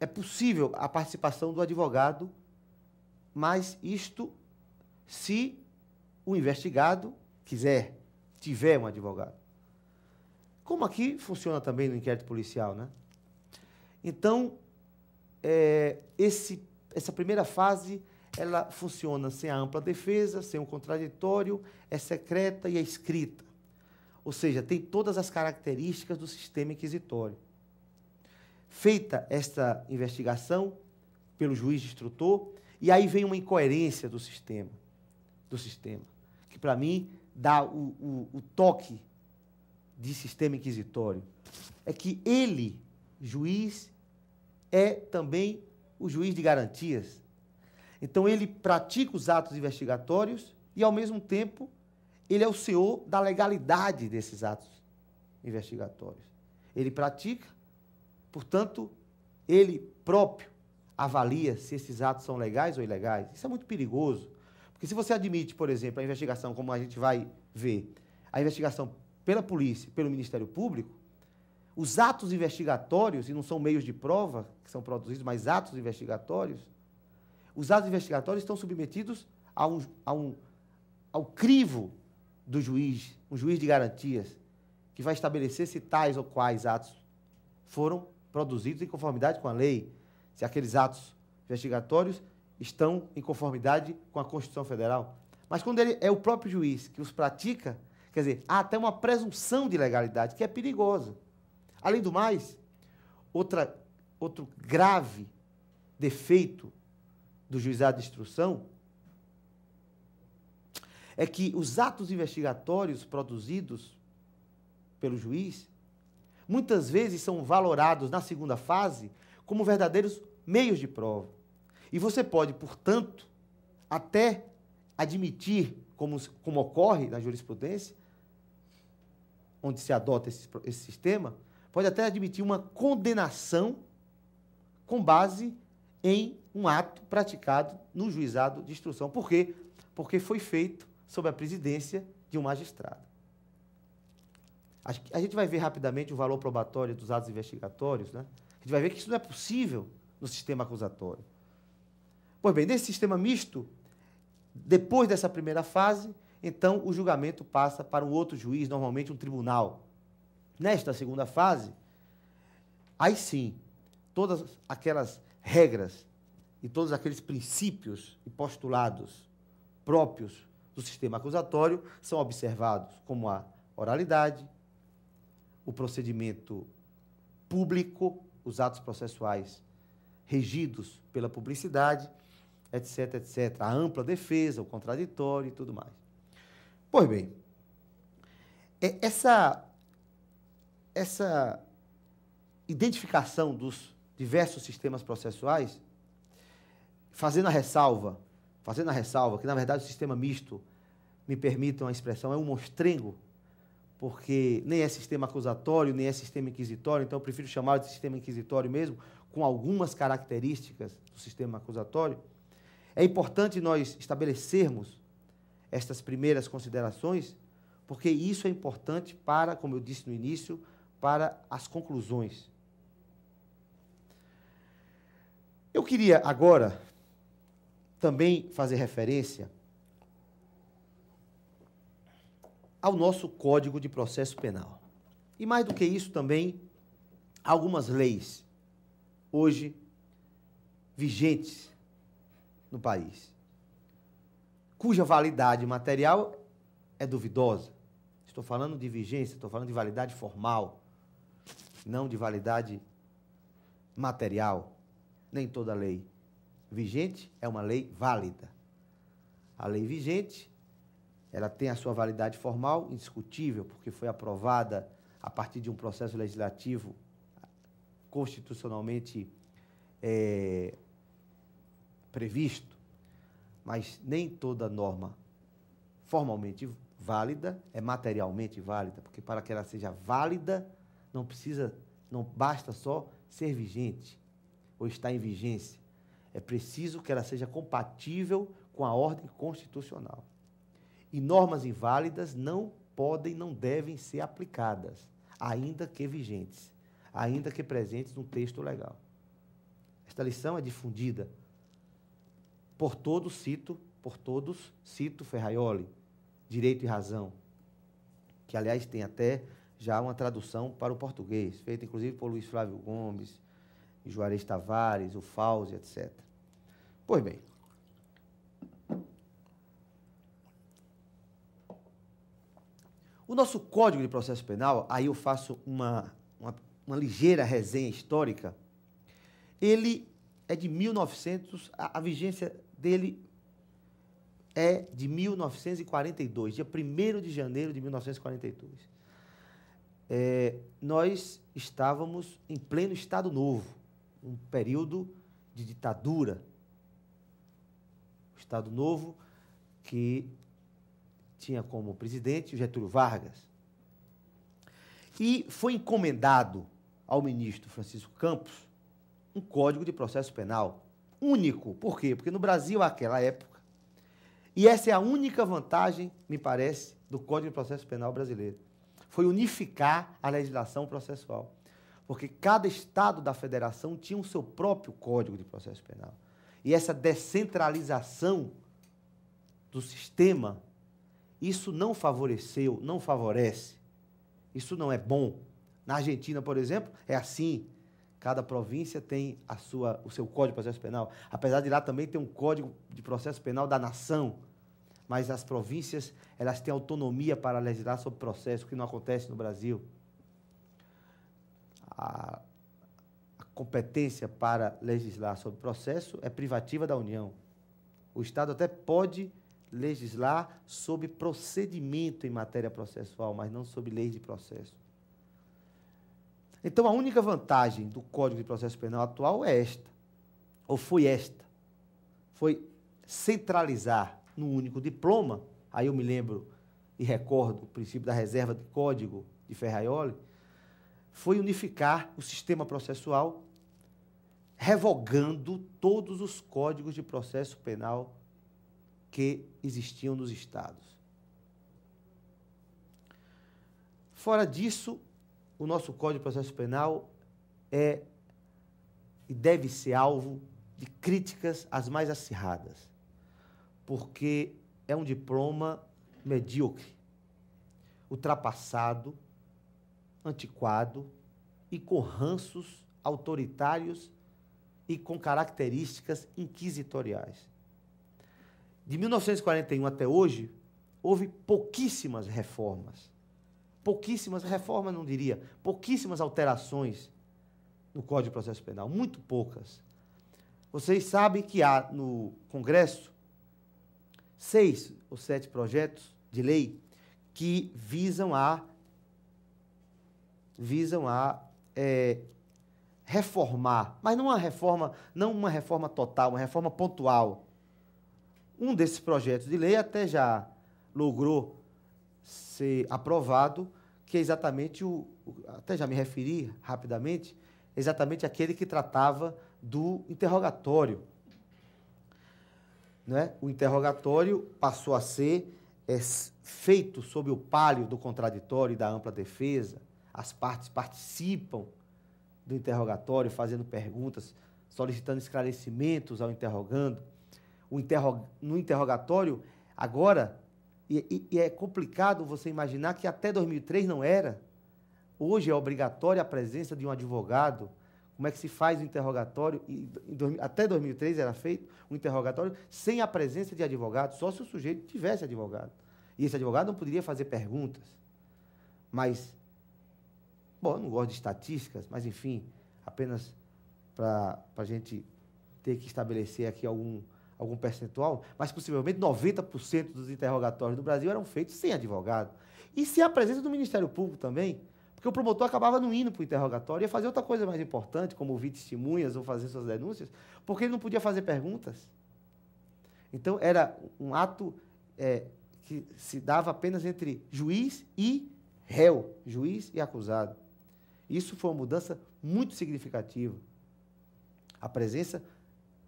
é possível a participação do advogado, mas isto se o investigado tiver um advogado. Como aqui funciona também no inquérito policial, né? Então, essa primeira fase, ela funciona sem a ampla defesa, sem o contraditório, é secreta e é escrita. Ou seja, tem todas as características do sistema inquisitório. Feita esta investigação pelo juiz instrutor, e aí vem uma incoerência do sistema, que para mim dá o toque de sistema inquisitório. É que ele, juiz, é também o juiz de garantias. Então, ele pratica os atos investigatórios e, ao mesmo tempo, ele é o senhor da legalidade desses atos investigatórios. Ele pratica, portanto, ele próprio avalia se esses atos são legais ou ilegais. Isso é muito perigoso, porque se você admite, por exemplo, a investigação, como a gente vai ver, a investigação pela polícia, pelo Ministério Público, os atos investigatórios, e não são meios de prova que são produzidos, mas atos investigatórios, os atos investigatórios estão submetidos ao crivo do juiz, um juiz de garantias, que vai estabelecer se tais ou quais atos foram produzidos em conformidade com a lei, se aqueles atos investigatórios estão em conformidade com a Constituição Federal. Mas quando ele é o próprio juiz que os pratica, quer dizer, há até uma presunção de legalidade, que é perigosa. Além do mais, outro grave defeito do juizado de instrução é que os atos investigatórios produzidos pelo juiz, muitas vezes são valorados na segunda fase como verdadeiros meios de prova. E você pode, portanto, até admitir, como ocorre na jurisprudência, onde se adota esse sistema, pode até admitir uma condenação com base em um ato praticado no juizado de instrução. Por quê? Porque foi feito sob a presidência de um magistrado. A gente vai ver rapidamente o valor probatório dos atos investigatórios, né? A gente vai ver que isso não é possível no sistema acusatório. Pois bem, nesse sistema misto, depois dessa primeira fase, então o julgamento passa para um outro juiz, normalmente um tribunal. Nesta segunda fase, aí sim, todas aquelas regras e todos aqueles princípios e postulados próprios do sistema acusatório são observados, como a oralidade, o procedimento público, os atos processuais regidos pela publicidade, etc, etc. A ampla defesa, o contraditório e tudo mais. Pois bem, essa identificação dos diversos sistemas processuais, fazendo a ressalva que, na verdade, o sistema misto, me permitam a expressão, é um monstrengo, porque nem é sistema acusatório, nem é sistema inquisitório, então eu prefiro chamar de sistema inquisitório mesmo, com algumas características do sistema acusatório. É importante nós estabelecermos estas primeiras considerações, porque isso é importante para, como eu disse no início, para as conclusões. Eu queria agora também fazer referência ao nosso Código de Processo Penal. E mais do que isso também, algumas leis hoje vigentes no país, cuja validade material é duvidosa. Estou falando de vigência, estou falando de validade formal, não de validade material. Nem toda lei vigente é uma lei válida. A lei vigente, ela tem a sua validade formal indiscutível, porque foi aprovada a partir de um processo legislativo constitucionalmente previsto, mas nem toda norma formalmente válida é materialmente válida, porque para que ela seja válida, não basta só ser vigente ou estar em vigência. É preciso que ela seja compatível com a ordem constitucional. E normas inválidas não podem, não devem ser aplicadas, ainda que vigentes, ainda que presentes no texto legal. Esta lição é difundida por todos, cito Ferraioli, Direito e Razão, que, aliás, tem até já uma tradução para o português, feita, inclusive, por Luiz Flávio Gomes, Juarez Tavares, o Fauzi, etc. Pois bem, o nosso Código de Processo Penal, aí eu faço uma ligeira resenha histórica, ele é de 1900, a vigência dele é de 1942, dia 1º de janeiro de 1942. Nós estávamos em pleno Estado Novo, um período de ditadura. O Estado Novo que tinha como presidente o Getúlio Vargas. E foi encomendado ao ministro Francisco Campos um Código de Processo Penal único. Por quê? Porque no Brasil, naquela época, e essa é a única vantagem, me parece, do Código de Processo Penal brasileiro, foi unificar a legislação processual. Porque cada estado da federação tinha o seu próprio Código de Processo Penal. E essa descentralização do sistema, isso não favoreceu, não favorece. Isso não é bom. Na Argentina, por exemplo, é assim. Cada província tem o seu Código de Processo Penal. Apesar de lá também ter um Código de Processo Penal da nação. Mas as províncias, elas têm autonomia para legislar sobre processo, o que não acontece no Brasil. A competência para legislar sobre processo é privativa da União. O Estado até pode legislar sobre procedimento em matéria processual, mas não sobre leis de processo. Então, a única vantagem do Código de Processo Penal atual é esta, ou foi esta, foi centralizar num único diploma. Aí eu me lembro e recordo o princípio da reserva de código de Ferraioli, foi unificar o sistema processual, revogando todos os códigos de processo penal que existiam nos estados. Fora disso, o nosso Código de Processo Penal é e deve ser alvo de críticas as mais acirradas, porque é um diploma medíocre, ultrapassado, antiquado e com ranços autoritários e com características inquisitoriais. De 1941 até hoje, houve pouquíssimas reformas, não diria, pouquíssimas alterações no Código de Processo Penal, muito poucas. Vocês sabem que há no Congresso 6 ou 7 projetos de lei que visam a reformar, mas não uma reforma total, uma reforma pontual. Um desses projetos de lei até já logrou ser aprovado, que é exatamente até já me referi rapidamente, exatamente aquele que tratava do interrogatório. Né? O interrogatório passou a ser feito sob o pálio do contraditório e da ampla defesa. As partes participam do interrogatório, fazendo perguntas, solicitando esclarecimentos ao interrogando. No interrogatório, agora, e é complicado você imaginar que até 2003 não era. Hoje é obrigatória a presença de um advogado. Como é que se faz o interrogatório? Até 2003 era feito um interrogatório sem a presença de advogado, só se o sujeito tivesse advogado. E esse advogado não poderia fazer perguntas. Mas, bom, eu não gosto de estatísticas, mas, enfim, apenas para a gente ter que estabelecer aqui algum percentual, mas possivelmente 90% dos interrogatórios do Brasil eram feitos sem advogado. E sem a presença do Ministério Público também, porque o promotor acabava não indo para o interrogatório, ia fazer outra coisa mais importante, como ouvir testemunhas ou fazer suas denúncias, porque ele não podia fazer perguntas. Então, era um ato que se dava apenas entre juiz e réu, juiz e acusado. Isso foi uma mudança muito significativa. A presença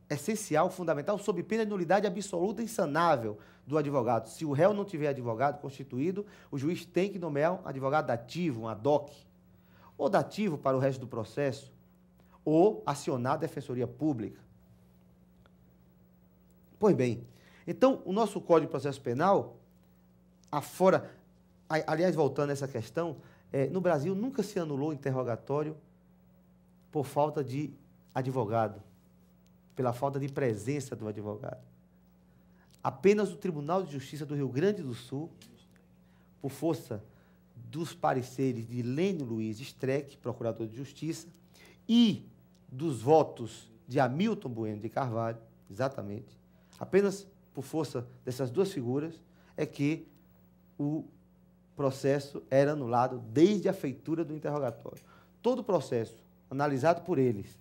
essencial, fundamental, sob pena de nulidade absoluta e insanável do advogado. Se o réu não tiver advogado constituído, o juiz tem que nomear um advogado dativo, um ad hoc, ou dativo para o resto do processo, ou acionar a Defensoria Pública. Pois bem, então, o nosso Código de Processo Penal, aliás, voltando a essa questão, no Brasil nunca se anulou interrogatório por falta de advogado, pela falta de presença do advogado. Apenas o Tribunal de Justiça do Rio Grande do Sul, por força dos pareceres de Lênio Luiz Streck, procurador de Justiça, e dos votos de Hamilton Bueno de Carvalho, exatamente, apenas por força dessas duas figuras, é que o processo era anulado desde a feitura do interrogatório. Todo o processo analisado por eles,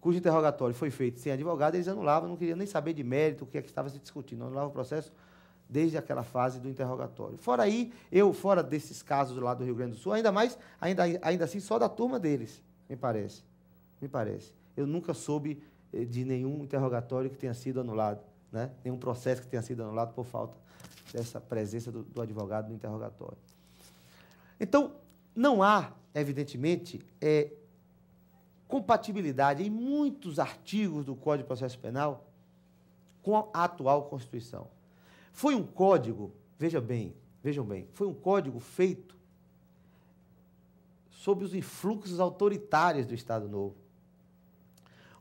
cujo interrogatório foi feito sem advogado, eles anulavam, não queriam nem saber de mérito, o que é que estava se discutindo, anulavam o processo desde aquela fase do interrogatório. Fora desses casos lá do Rio Grande do Sul, ainda assim, só da turma deles, me parece. Eu nunca soube de nenhum interrogatório que tenha sido anulado, né? Nenhum processo que tenha sido anulado por falta dessa presença do advogado no interrogatório. Então, não há, evidentemente, compatibilidade em muitos artigos do Código de Processo Penal com a atual Constituição. Foi um código, vejam bem, foi um código feito sob os influxos autoritários do Estado Novo.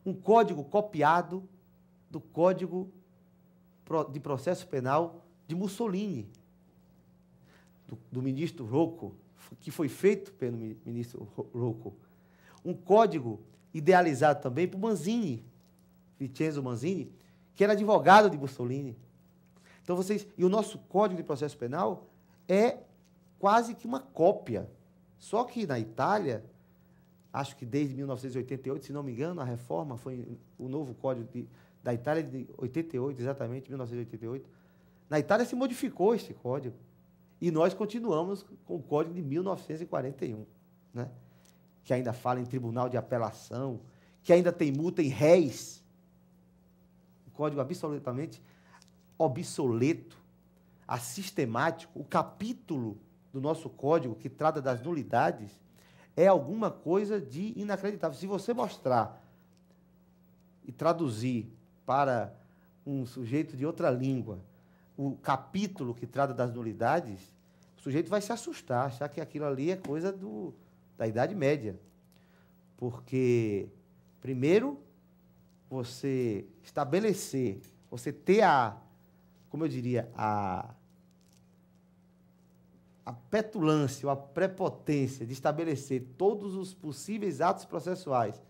Um código copiado do Código de Processo Penal de Mussolini, do ministro Rocco, que foi feito pelo ministro Rocco. Um código idealizado também por Manzini, Vincenzo Manzini, que era advogado de Mussolini. Então, e o nosso Código de Processo Penal é quase que uma cópia. Só que na Itália, acho que desde 1988, se não me engano, a reforma foi o novo Código da Itália de 88, exatamente, 1988. Na Itália se modificou este código. E nós continuamos com o Código de 1941, né? Que ainda fala em tribunal de apelação, que ainda tem multa em réis. O Código absolutamente obsoleto, assistemático. O capítulo do nosso Código que trata das nulidades é alguma coisa de inacreditável. Se você mostrar e traduzir para um sujeito de outra língua o capítulo que trata das nulidades, o sujeito vai se assustar, achar que aquilo ali é coisa da Idade Média. Porque, primeiro, você estabelecer, você ter como eu diria, a petulância ou a prepotência de estabelecer todos os possíveis atos processuais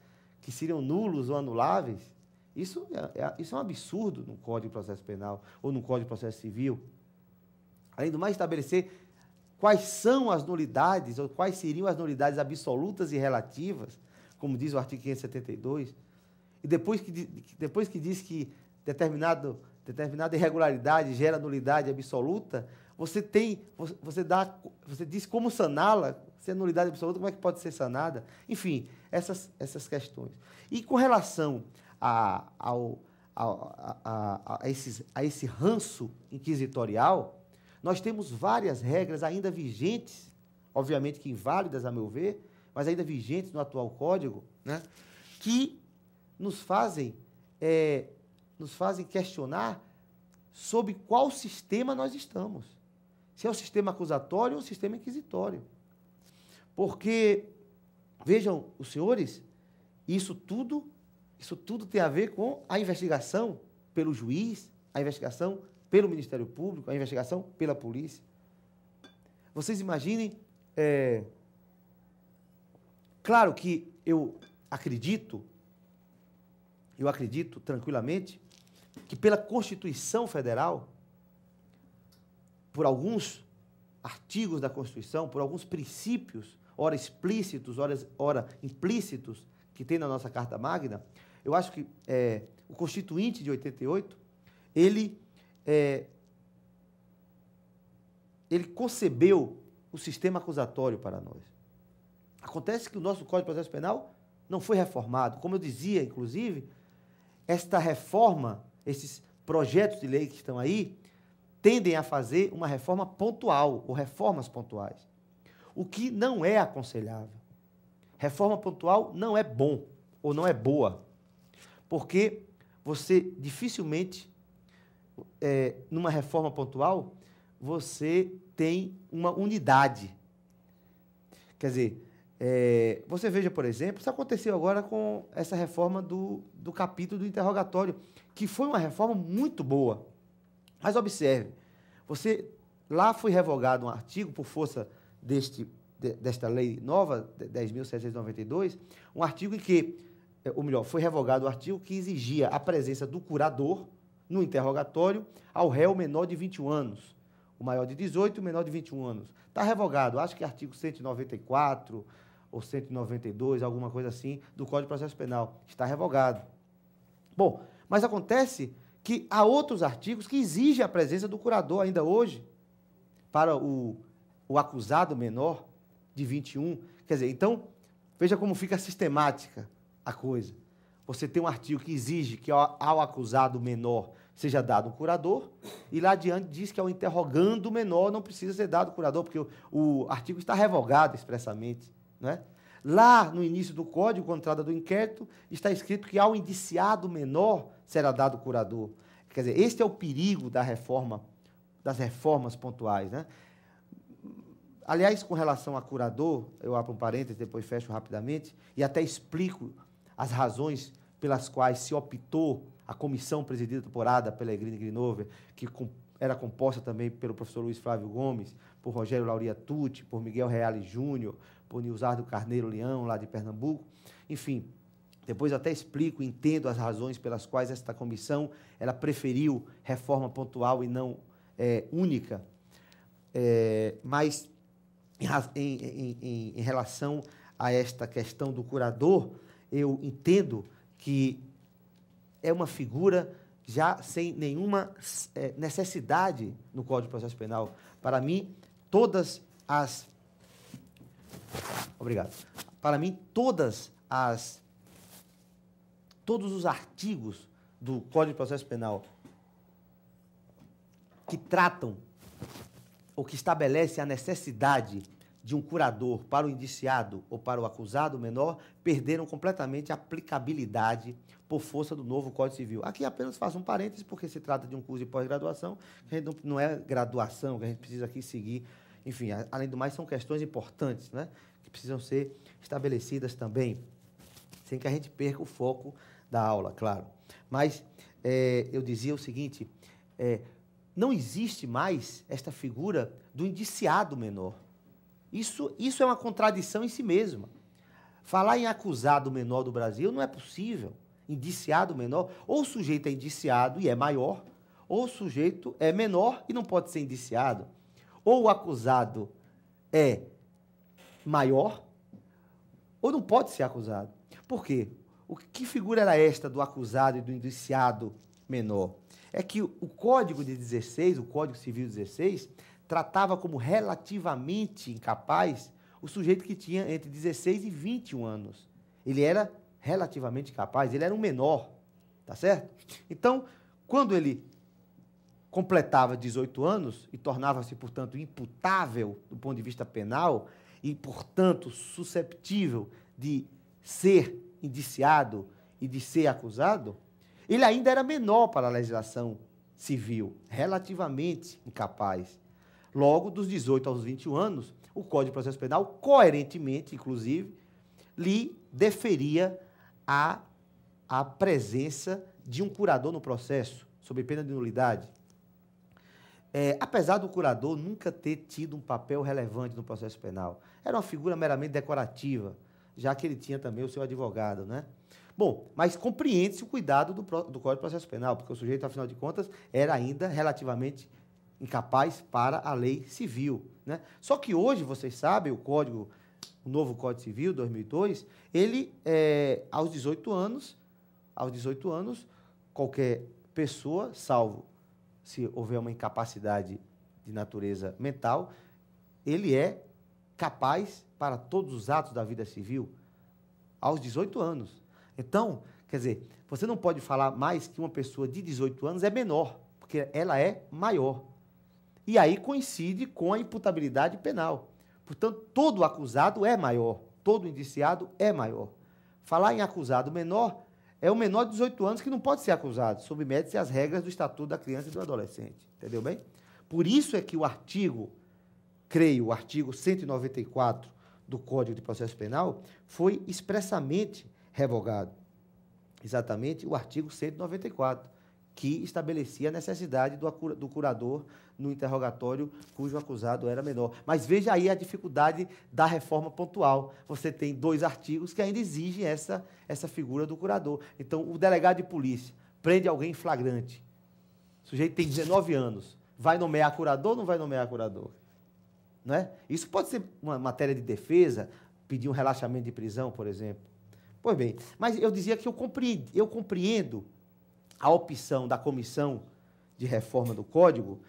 que seriam nulos ou anuláveis, isso é um absurdo no Código de Processo Penal ou no Código de Processo Civil. Além do mais, estabelecer quais são as nulidades ou quais seriam as nulidades absolutas e relativas, como diz o artigo 572, e depois que diz que determinada irregularidade gera nulidade absoluta, você diz como saná-la, se é nulidade absoluta, como é que pode ser sanada? Enfim, essas questões. E com relação a esse ranço inquisitorial, nós temos várias regras ainda vigentes, obviamente que inválidas, a meu ver, mas ainda vigentes no atual Código, né, que nos fazem questionar sobre qual sistema nós estamos. Se é o sistema acusatório ou o sistema inquisitório. Porque, vejam, os senhores, isso tudo tem a ver com a investigação pelo juiz, a investigação pelo Ministério Público, a investigação pela polícia. Vocês imaginem, claro que eu acredito tranquilamente que pela Constituição Federal, por alguns artigos da Constituição, por alguns princípios, ora explícitos, ora implícitos, que tem na nossa Carta Magna, eu acho que o Constituinte de 88, ele concebeu o sistema acusatório para nós. Acontece que o nosso Código de Processo Penal não foi reformado. Como eu dizia, inclusive, esta reforma, esses projetos de lei que estão aí, tendem a fazer uma reforma pontual, ou reformas pontuais, o que não é aconselhável. Reforma pontual não é bom, ou não é boa, porque você dificilmente, numa reforma pontual, você tem uma unidade. Quer dizer, você veja, por exemplo, isso aconteceu agora com essa reforma do capítulo do interrogatório, que foi uma reforma muito boa. Mas observe, lá foi revogado um artigo, por força desta lei nova, 10.792, um artigo em que, ou melhor, foi revogado o artigo que exigia a presença do curador no interrogatório ao réu menor de 21 anos. O maior de 18 e o menor de 21 anos. Está revogado, acho que é artigo 194 ou 192, alguma coisa assim, do Código de Processo Penal. Está revogado. Bom, mas acontece que há outros artigos que exigem a presença do curador ainda hoje para o acusado menor de 21. Quer dizer, então, veja como fica sistemática a coisa. Você tem um artigo que exige que ao acusado menor seja dado um curador, e lá adiante diz que ao interrogando menor não precisa ser dado curador, porque o artigo está revogado expressamente, não é? Lá, no início do Código, com a entrada do inquérito, está escrito que ao indiciado menor será dado curador. Quer dizer, este é o perigo das reformas pontuais, né? Aliás, com relação a curador, eu abro um parênteses, depois fecho rapidamente, e até explico as razões pelas quais se optou a comissão presidida por Ada Pellegrini Grinover, que era composta também pelo professor Luiz Flávio Gomes, por Rogério Lauria Tucci, por Miguel Reale Júnior, por Nilzardo Carneiro Leão, lá de Pernambuco. Enfim, depois até explico, entendo as razões pelas quais esta comissão ela preferiu reforma pontual e não única. Mas, em relação a esta questão do curador, eu entendo que é uma figura já sem nenhuma necessidade no Código de Processo Penal. Para mim, todas as... Obrigado. Para mim, todos os artigos do Código de Processo Penal que tratam ou que estabelecem a necessidade de um curador para o indiciado ou para o acusado menor perderam completamente a aplicabilidade por força do novo Código Civil. Aqui apenas faço um parênteses, porque se trata de um curso de pós-graduação, que a gente não é graduação, que a gente precisa aqui seguir. Enfim, além do mais, são questões importantes, né, que precisam ser estabelecidas também, sem que a gente perca o foco da aula, claro. Mas eu dizia o seguinte, não existe mais esta figura do indiciado menor. Isso é uma contradição em si mesma. Falar em acusado menor do Brasil não é possível. Indiciado menor, ou o sujeito é indiciado e é maior, ou o sujeito é menor e não pode ser indiciado. Ou o acusado é maior, ou não pode ser acusado. Por quê? Que figura era esta do acusado e do indiciado menor? É que o Código de 16, o Código Civil 16, tratava como relativamente incapaz o sujeito que tinha entre 16 e 21 anos. Ele era relativamente capaz, ele era um menor, tá certo? Então, quando ele completava 18 anos e tornava-se, portanto, imputável do ponto de vista penal e, portanto, susceptível de ser indiciado e de ser acusado, ele ainda era menor para a legislação civil, relativamente incapaz. Logo, dos 18 aos 21 anos, o Código de Processo Penal, coerentemente, inclusive, lhe deferia a presença de um curador no processo, sob pena de nulidade. Apesar do curador nunca ter tido um papel relevante no processo penal, era uma figura meramente decorativa, já que ele tinha também o seu advogado, né? Bom, mas compreende-se o cuidado do Código de Processo Penal, porque o sujeito, afinal de contas, era ainda relativamente incapaz para a lei civil, né? Só que hoje, vocês sabem, o novo Código Civil, 2002, ele, aos 18 anos, qualquer pessoa, salvo se houver uma incapacidade de natureza mental, ele é capaz para todos os atos da vida civil aos 18 anos. Então, quer dizer, você não pode falar mais que uma pessoa de 18 anos é menor, porque ela é maior. E aí coincide com a imputabilidade penal. Portanto, todo acusado é maior, todo indiciado é maior. Falar em acusado menor é o menor de 18 anos que não pode ser acusado, submete-se às regras do Estatuto da Criança e do Adolescente. Entendeu bem? Por isso é que o artigo 194 do Código de Processo Penal foi expressamente revogado. Exatamente o artigo 194, que estabelecia a necessidade do curador no interrogatório cujo acusado era menor. Mas veja aí a dificuldade da reforma pontual. Você tem 2 artigos que ainda exigem essa figura do curador. Então, o delegado de polícia prende alguém em flagrante. O sujeito tem 19 anos. Vai nomear curador ou não vai nomear curador? Não é? Isso pode ser uma matéria de defesa, pedir um relaxamento de prisão, por exemplo. Pois bem, mas eu dizia que eu compreendo a opção da Comissão de Reforma do Código,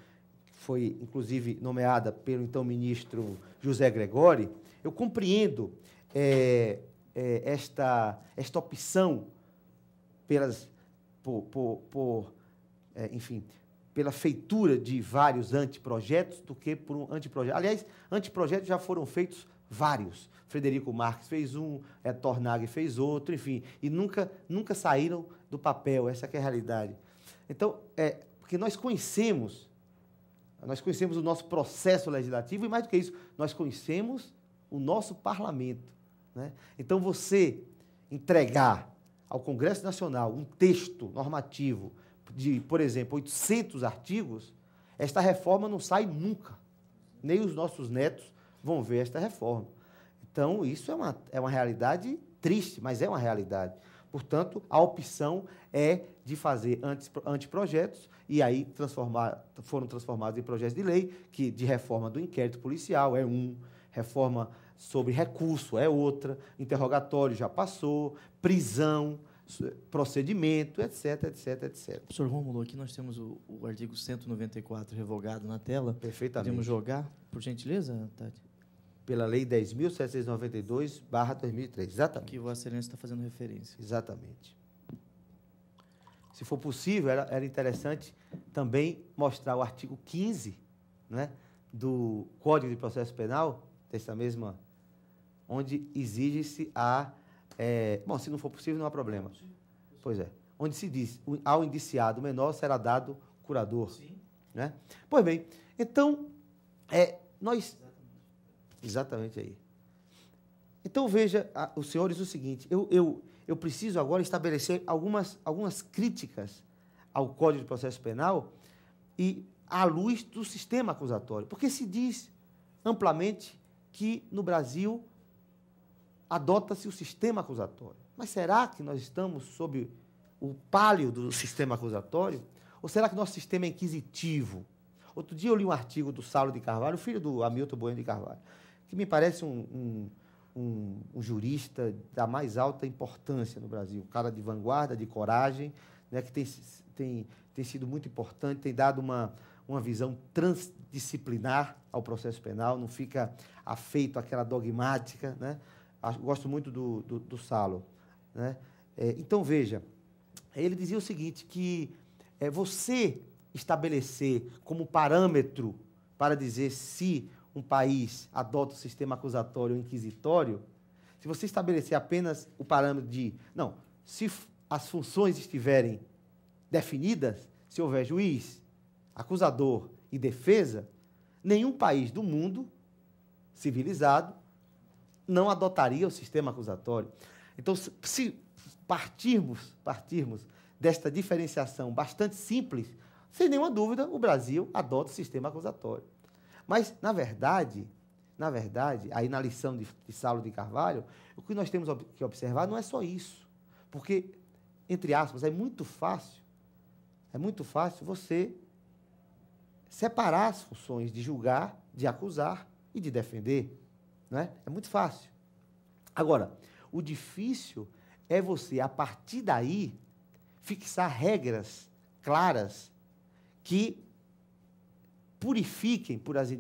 que foi, inclusive, nomeada pelo então ministro José Gregori. Eu compreendo esta opção pela feitura de vários anteprojetos do que por um anteprojeto. Aliás, anteprojetos já foram feitos vários. Frederico Marques fez um, Tornag fez outro, enfim, e nunca saíram do papel, essa que é a realidade. Então, porque nós conhecemos o nosso processo legislativo e, mais do que isso, nós conhecemos o nosso parlamento, né? Então, você entregar ao Congresso Nacional um texto normativo de, por exemplo, 800 artigos, esta reforma não sai nunca. Nem os nossos netos vão ver esta reforma. Então, isso é uma realidade triste, mas é uma realidade. Portanto, a opção é de fazer anteprojetos, e aí foram transformados em projetos de lei, que de reforma do inquérito policial é um, reforma sobre recurso é outra, interrogatório já passou, prisão procedimento, etc, etc, etc. Professor Rômulo, aqui nós temos o artigo 194 revogado na tela. Perfeitamente. Podemos jogar, por gentileza, Tati? Pela Lei 10.792/2003, exatamente. Que Vossa Excelência está fazendo referência. Exatamente. Se for possível, era interessante também mostrar o artigo 15, né, do Código de Processo Penal, dessa mesma, onde exige-se a... bom, se não for possível, não há problema. Pois é. Onde se diz, ao indiciado menor será dado curador. Sim. Né? Pois bem, então, nós... Exatamente aí. Então, veja, os senhores, o seguinte, eu preciso agora estabelecer algumas críticas ao Código de Processo Penal e à luz do sistema acusatório. Porque se diz amplamente que, no Brasil, adota-se o sistema acusatório. Mas será que nós estamos sob o pálio do sistema acusatório? Ou será que nosso sistema é inquisitivo? Outro dia eu li um artigo do Saulo de Carvalho, filho do Hamilton Bueno de Carvalho, que me parece um jurista da mais alta importância no Brasil, um cara de vanguarda, de coragem, né, que tem sido muito importante, tem dado uma visão transdisciplinar ao processo penal, não fica afeito àquela dogmática, né? Gosto muito do Saulo, né? Então, veja, ele dizia o seguinte, que você estabelecer como parâmetro para dizer se um país adota o sistema acusatório ou inquisitório, se você estabelecer apenas o parâmetro de, não, se as funções estiverem definidas, se houver juiz, acusador e defesa, nenhum país do mundo civilizado não adotaria o sistema acusatório. Então, se partirmos desta diferenciação bastante simples, sem nenhuma dúvida, o Brasil adota o sistema acusatório. Mas, na verdade, aí na lição de Saulo de Carvalho, o que nós temos que observar não é só isso. Porque, entre aspas, é muito fácil você separar as funções de julgar, de acusar e de defender. Não é? É muito fácil. Agora, o difícil é você, a partir daí, fixar regras claras que purifiquem, por assim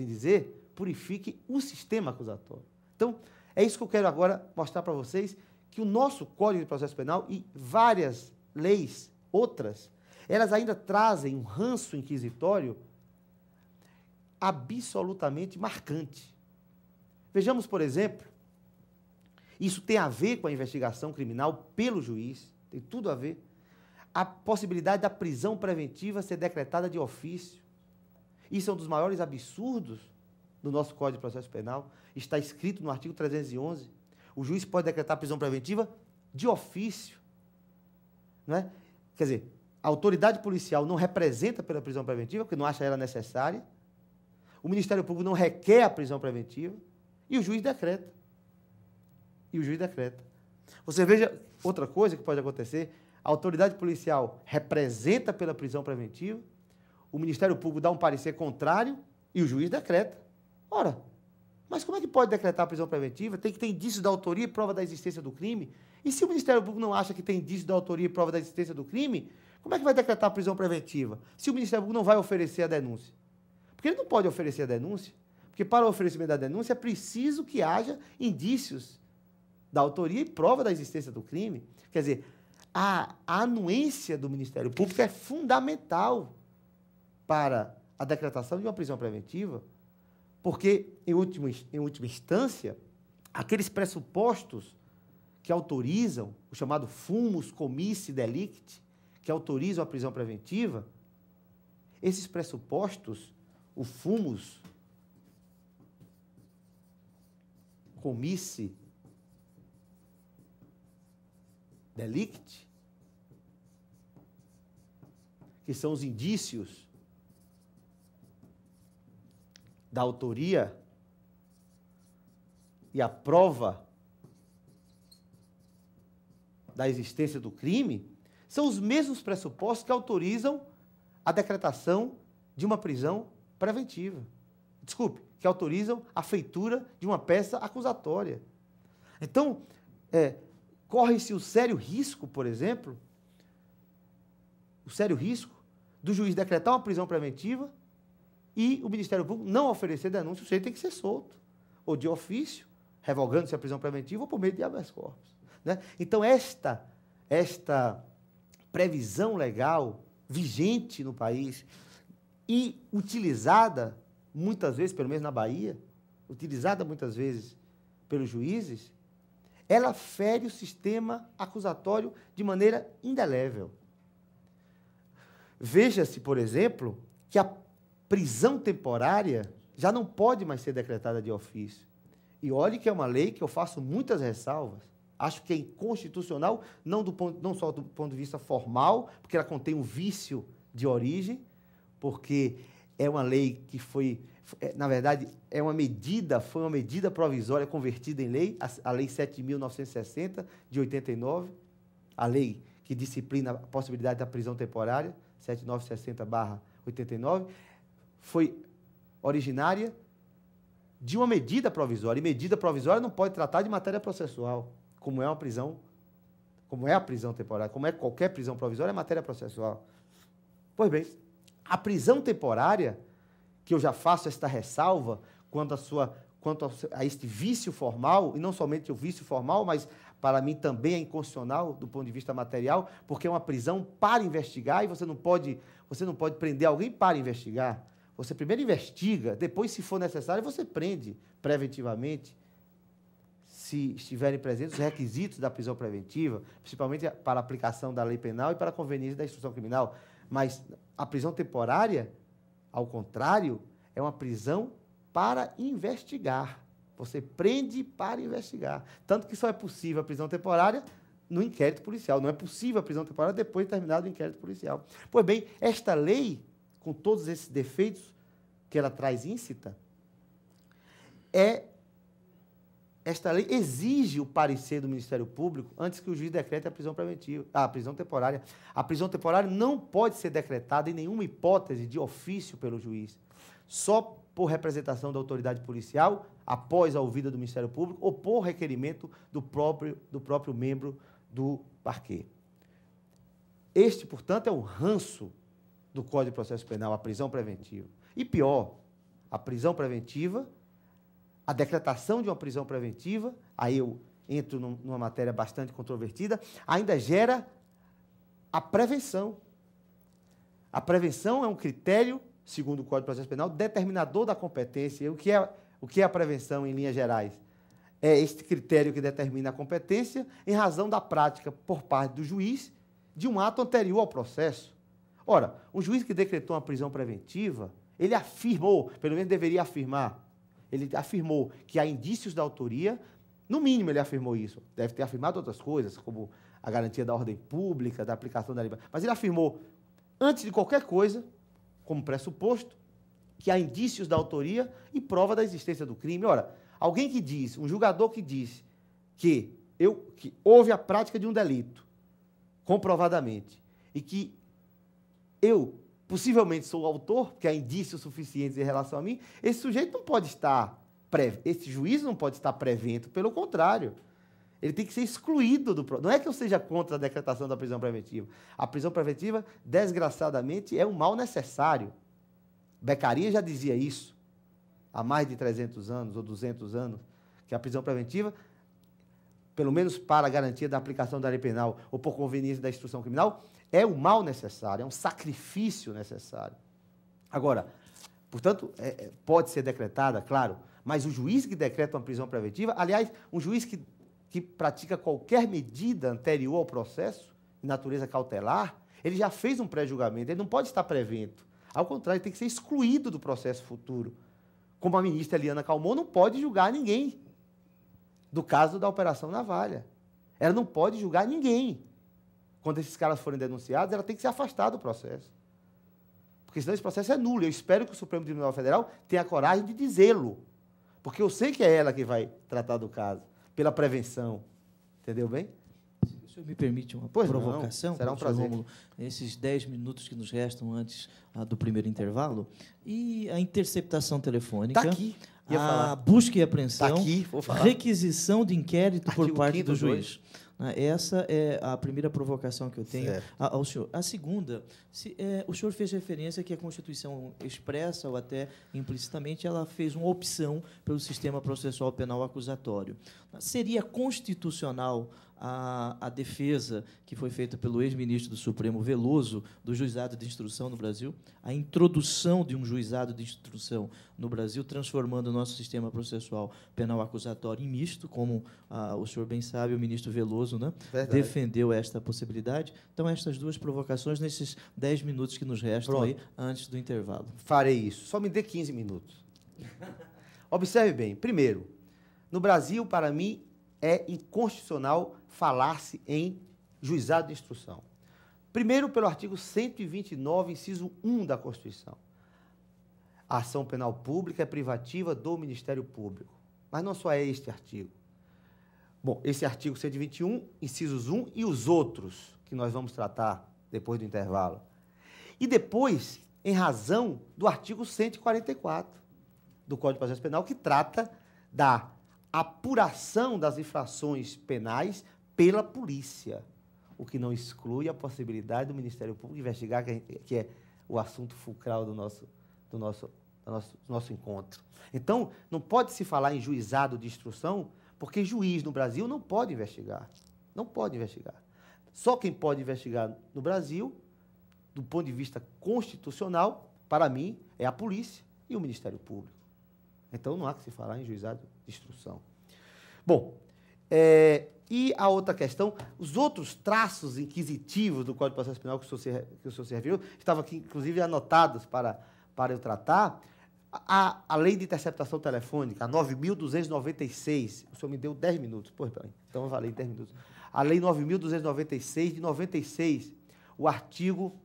dizer, purifiquem o sistema acusatório. Então, é isso que eu quero agora mostrar para vocês, que o nosso Código de Processo Penal e várias leis, outras, elas ainda trazem um ranço inquisitório absolutamente marcante. Vejamos, por exemplo, isso tem a ver com a investigação criminal pelo juiz, tem tudo a ver, a possibilidade da prisão preventiva ser decretada de ofício. Isso é um dos maiores absurdos do nosso Código de Processo Penal. Está escrito no artigo 311. O juiz pode decretar prisão preventiva de ofício. Não é? Quer dizer, a autoridade policial não representa pela prisão preventiva, porque não acha ela necessária. O Ministério Público não requer a prisão preventiva. E o juiz decreta. Você veja outra coisa que pode acontecer. A autoridade policial representa pela prisão preventiva, o Ministério Público dá um parecer contrário e o juiz decreta. Ora, mas como é que pode decretar a prisão preventiva? Tem que ter indício da autoria e prova da existência do crime. E se o Ministério Público não acha que tem indício da autoria e prova da existência do crime, como é que vai decretar a prisão preventiva? Se o Ministério Público não vai oferecer a denúncia. Porque ele não pode oferecer a denúncia, porque para o oferecimento da denúncia é preciso que haja indícios da autoria e prova da existência do crime. Quer dizer, a anuência do Ministério Público é fundamental para a decretação de uma prisão preventiva, porque, em última instância, aqueles pressupostos que autorizam, o chamado fumus comissi delicti, que autorizam a prisão preventiva, esses pressupostos, o fumus comissi delicti, que são os indícios da autoria e a prova da existência do crime, são os mesmos pressupostos que autorizam a decretação de uma prisão preventiva. Desculpe, que autorizam a feitura de uma peça acusatória. Então, corre-se o sério risco, por exemplo, o sério risco do juiz decretar uma prisão preventiva e o Ministério Público não oferecer denúncia, o sujeito tem que ser solto, ou de ofício, revogando-se a prisão preventiva, ou por meio de habeas corpus, né? Então, esta previsão legal vigente no país e utilizada muitas vezes, pelo menos na Bahia, utilizada muitas vezes pelos juízes, ela fere o sistema acusatório de maneira indelével. Veja-se, por exemplo, que a prisão temporária já não pode mais ser decretada de ofício. E olhe que é uma lei que eu faço muitas ressalvas. Acho que é inconstitucional, não só do ponto de vista formal, porque ela contém um vício de origem, porque é uma lei que na verdade, foi uma medida provisória convertida em lei, a Lei 7.960, de 89, a lei que disciplina a possibilidade da prisão temporária, 7960/89, foi originária de uma medida provisória. E medida provisória não pode tratar de matéria processual, como é a prisão temporária, como é qualquer prisão provisória, é matéria processual. Pois bem, a prisão temporária, que eu já faço esta ressalva quanto a este vício formal, e não somente o vício formal, mas para mim também é inconstitucional do ponto de vista material, porque é uma prisão para investigar e você não pode prender alguém para investigar. Você primeiro investiga, depois, se for necessário, você prende preventivamente, se estiverem presentes os requisitos da prisão preventiva, principalmente para a aplicação da lei penal e para a conveniência da instrução criminal. Mas a prisão temporária, ao contrário, é uma prisão para investigar. Você prende para investigar. Tanto que só é possível a prisão temporária no inquérito policial. Não é possível a prisão temporária depois de terminado o inquérito policial. Pois bem, esta lei, com todos esses defeitos que ela traz íncita, esta lei exige o parecer do Ministério Público antes que o juiz decrete a prisão preventiva, a prisão temporária. A prisão temporária não pode ser decretada em nenhuma hipótese de ofício pelo juiz, só por representação da autoridade policial, após a ouvida do Ministério Público, ou por requerimento do próprio membro do parquê. Este, portanto, é o ranço do Código de Processo Penal, a prisão preventiva. E pior, a prisão preventiva, a decretação de uma prisão preventiva, aí eu entro numa matéria bastante controvertida, ainda gera a prevenção. A prevenção é um critério, segundo o Código de Processo Penal, determinador da competência. E o que é a prevenção, em linhas gerais? É este critério que determina a competência em razão da prática por parte do juiz de um ato anterior ao processo. Ora, um juiz que decretou uma prisão preventiva, ele afirmou, pelo menos deveria afirmar, ele afirmou que há indícios da autoria, no mínimo ele afirmou isso, deve ter afirmado outras coisas, como a garantia da ordem pública, da aplicação da liberdade, mas ele afirmou, antes de qualquer coisa, como pressuposto, que há indícios da autoria e prova da existência do crime. Ora, alguém que diz, um julgador que diz que houve a prática de um delito, comprovadamente, e que eu possivelmente sou o autor, porque há indícios suficientes em relação a mim, esse sujeito não pode estar, esse juiz não pode estar prevento, pelo contrário, ele tem que ser excluído do processo. Não é que eu seja contra a decretação da prisão preventiva. A prisão preventiva, desgraçadamente, é um mal necessário. Beccaria já dizia isso há mais de 300 anos ou 200 anos, que a prisão preventiva, pelo menos para a garantia da aplicação da lei penal ou por conveniência da instrução criminal, é um mal necessário, é um sacrifício necessário. Agora, portanto, pode ser decretada, claro, mas o juiz que decreta uma prisão preventiva, aliás, um juiz que pratica qualquer medida anterior ao processo, de natureza cautelar, ele já fez um pré-julgamento, ele não pode estar prevento. Ao contrário, ele tem que ser excluído do processo futuro. Como a ministra Eliana Calmon não pode julgar ninguém do caso da Operação Navalha. Ela não pode julgar ninguém. Quando esses caras forem denunciados, ela tem que se afastar do processo. Porque senão esse processo é nulo. Eu espero que o Supremo Tribunal Federal tenha a coragem de dizê-lo. Porque eu sei que é ela que vai tratar do caso, pela prevenção. Entendeu bem? O senhor me permite uma Pois provocação? Não, será um prazer. Rômulo, esses 10 minutos que nos restam antes do primeiro intervalo, e a interceptação telefônica, Está aqui. a busca e apreensão, Tá aqui, vou falar. requisição de inquérito por parte do juiz. Né? Essa é a primeira provocação que eu tenho ao senhor. A segunda, o senhor fez referência que a Constituição expressa ou até implicitamente ela fez uma opção pelo sistema processual penal acusatório. Seria constitucional a defesa que foi feita pelo ex-ministro do Supremo Veloso do juizado de instrução no Brasil, a introdução de um juizado de instrução no Brasil, transformando o nosso sistema processual penal acusatório em misto, como o senhor bem sabe, o ministro Veloso, né, defendeu esta possibilidade. Então, estas duas provocações nesses 10 minutos que nos restam aí, antes do intervalo. Farei isso. Só me dê 15 minutos. Observe bem. Primeiro, no Brasil, para mim, é inconstitucional falar-se em juizado de instrução. Primeiro, pelo artigo 129, inciso 1 da Constituição. A ação penal pública é privativa do Ministério Público. Mas não só é este artigo. Bom, esse artigo 121, incisos 1 e os outros, que nós vamos tratar depois do intervalo. E depois, em razão do artigo 144 do Código de Processo Penal, que trata da apuração das infrações penais pela polícia, o que não exclui a possibilidade do Ministério Público investigar, que é o assunto fulcral do nosso encontro. Então, não pode se falar em juizado de instrução, porque juiz no Brasil não pode investigar. Não pode investigar. Só quem pode investigar no Brasil, do ponto de vista constitucional, para mim, é a polícia e o Ministério Público. Então, não há que se falar em juizado de instrução. Bom, e a outra questão, os outros traços inquisitivos do Código de Processo Penal que o senhor se referiu, estavam aqui, inclusive, anotados para eu tratar. A lei de interceptação telefônica, a 9.296, o senhor me deu 10 minutos, pois bem, então eu falei 10 minutos. A lei 9.296, de 96, o artigo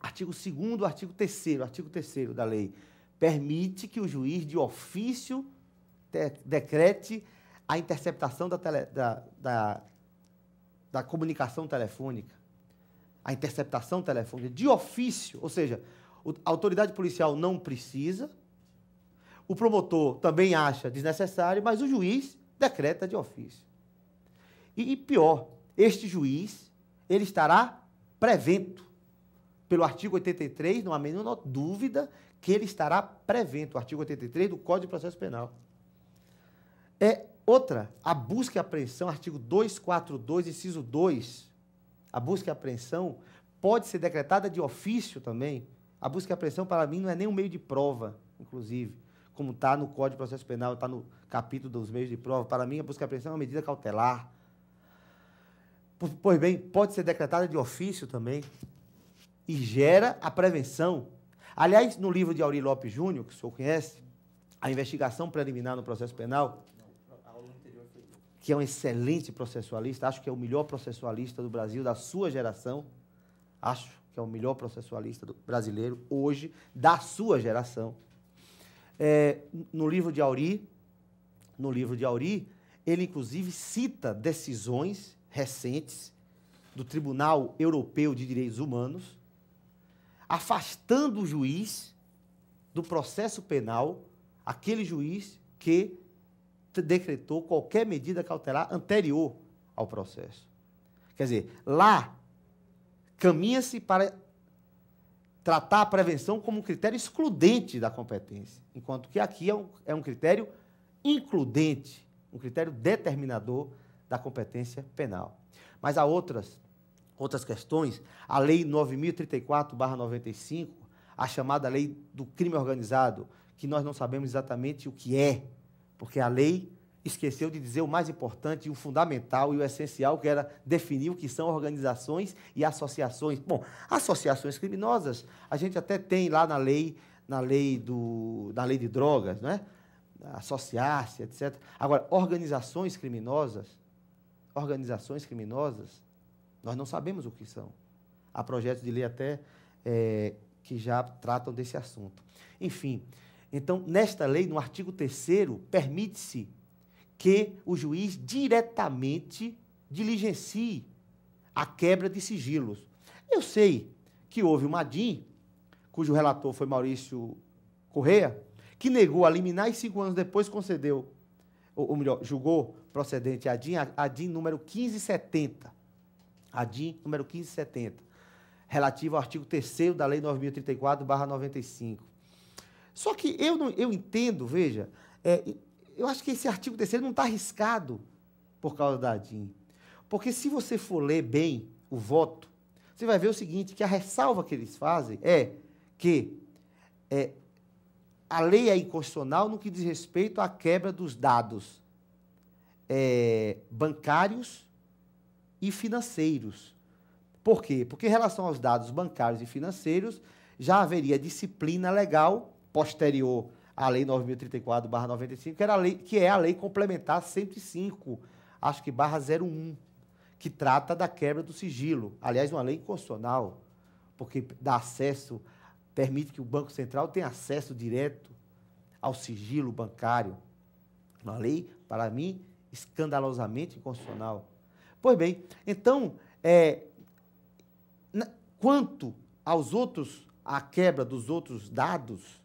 2º, artigo 3º da lei, permite que o juiz de ofício decrete a interceptação da comunicação telefônica, a interceptação telefônica de ofício, ou seja, a autoridade policial não precisa, o promotor também acha desnecessário, mas o juiz decreta de ofício. E pior, este juiz, ele estará prevento. Pelo artigo 83, não há a menor dúvida que ele estará prevento, o artigo 83 do Código de Processo Penal. Outra, a busca e apreensão, artigo 242, inciso 2, a busca e apreensão pode ser decretada de ofício também. A busca e apreensão, para mim, não é nem um meio de prova, inclusive, como está no Código de Processo Penal, está no capítulo dos meios de prova. Para mim, a busca e apreensão é uma medida cautelar. Pois bem, pode ser decretada de ofício também e gera a prevenção. Aliás, no livro de Aurí Lopes Júnior, que o senhor conhece, a investigação preliminar no processo penal, que é um excelente processualista, acho que é o melhor processualista do Brasil, da sua geração, acho que é o melhor processualista brasileiro hoje, da sua geração. No livro de Aurí, ele, inclusive, cita decisões recentes do Tribunal Europeu de Direitos Humanos, afastando o juiz do processo penal, aquele juiz que decretou qualquer medida cautelar anterior ao processo. Quer dizer, lá caminha-se para tratar a prevenção como um critério excludente da competência, enquanto que aqui é um critério includente, um critério determinador da competência penal. Mas há outras questões, a Lei 9.034/95, a chamada Lei do Crime Organizado, que nós não sabemos exatamente o que é, porque a lei esqueceu de dizer o mais importante, o fundamental e o essencial, que era definir o que são organizações e associações. Bom, associações criminosas, a gente até tem lá na lei de drogas, né? Associar-se, etc. Agora, organizações criminosas, nós não sabemos o que são. Há projetos de lei até que já tratam desse assunto. Enfim, então, nesta lei, no artigo 3º, permite-se que o juiz diretamente diligencie a quebra de sigilos. Eu sei que houve uma DIN, cujo relator foi Maurício Correia, que negou a liminar e 5 anos depois concedeu ou melhor, julgou procedente a ADIM número 1570. ADIM número 1570, relativo ao artigo 3º da Lei 9.034/95. Só que eu entendo, veja, eu acho que esse artigo 3º não está arriscado por causa da ADIM. Porque se você for ler bem o voto, você vai ver o seguinte, que a ressalva que eles fazem é que a lei é inconstitucional no que diz respeito à quebra dos dados bancários e financeiros. Por quê? Porque em relação aos dados bancários e financeiros, já haveria disciplina legal posterior à Lei 9.034/95, que é a Lei Complementar 105, acho que /01, que trata da quebra do sigilo. Aliás, uma lei inconstitucional, porque dá acesso, permite que o Banco Central tenha acesso direto ao sigilo bancário. Uma lei, para mim, escandalosamente inconstitucional. Pois bem, então, quanto à quebra dos outros dados,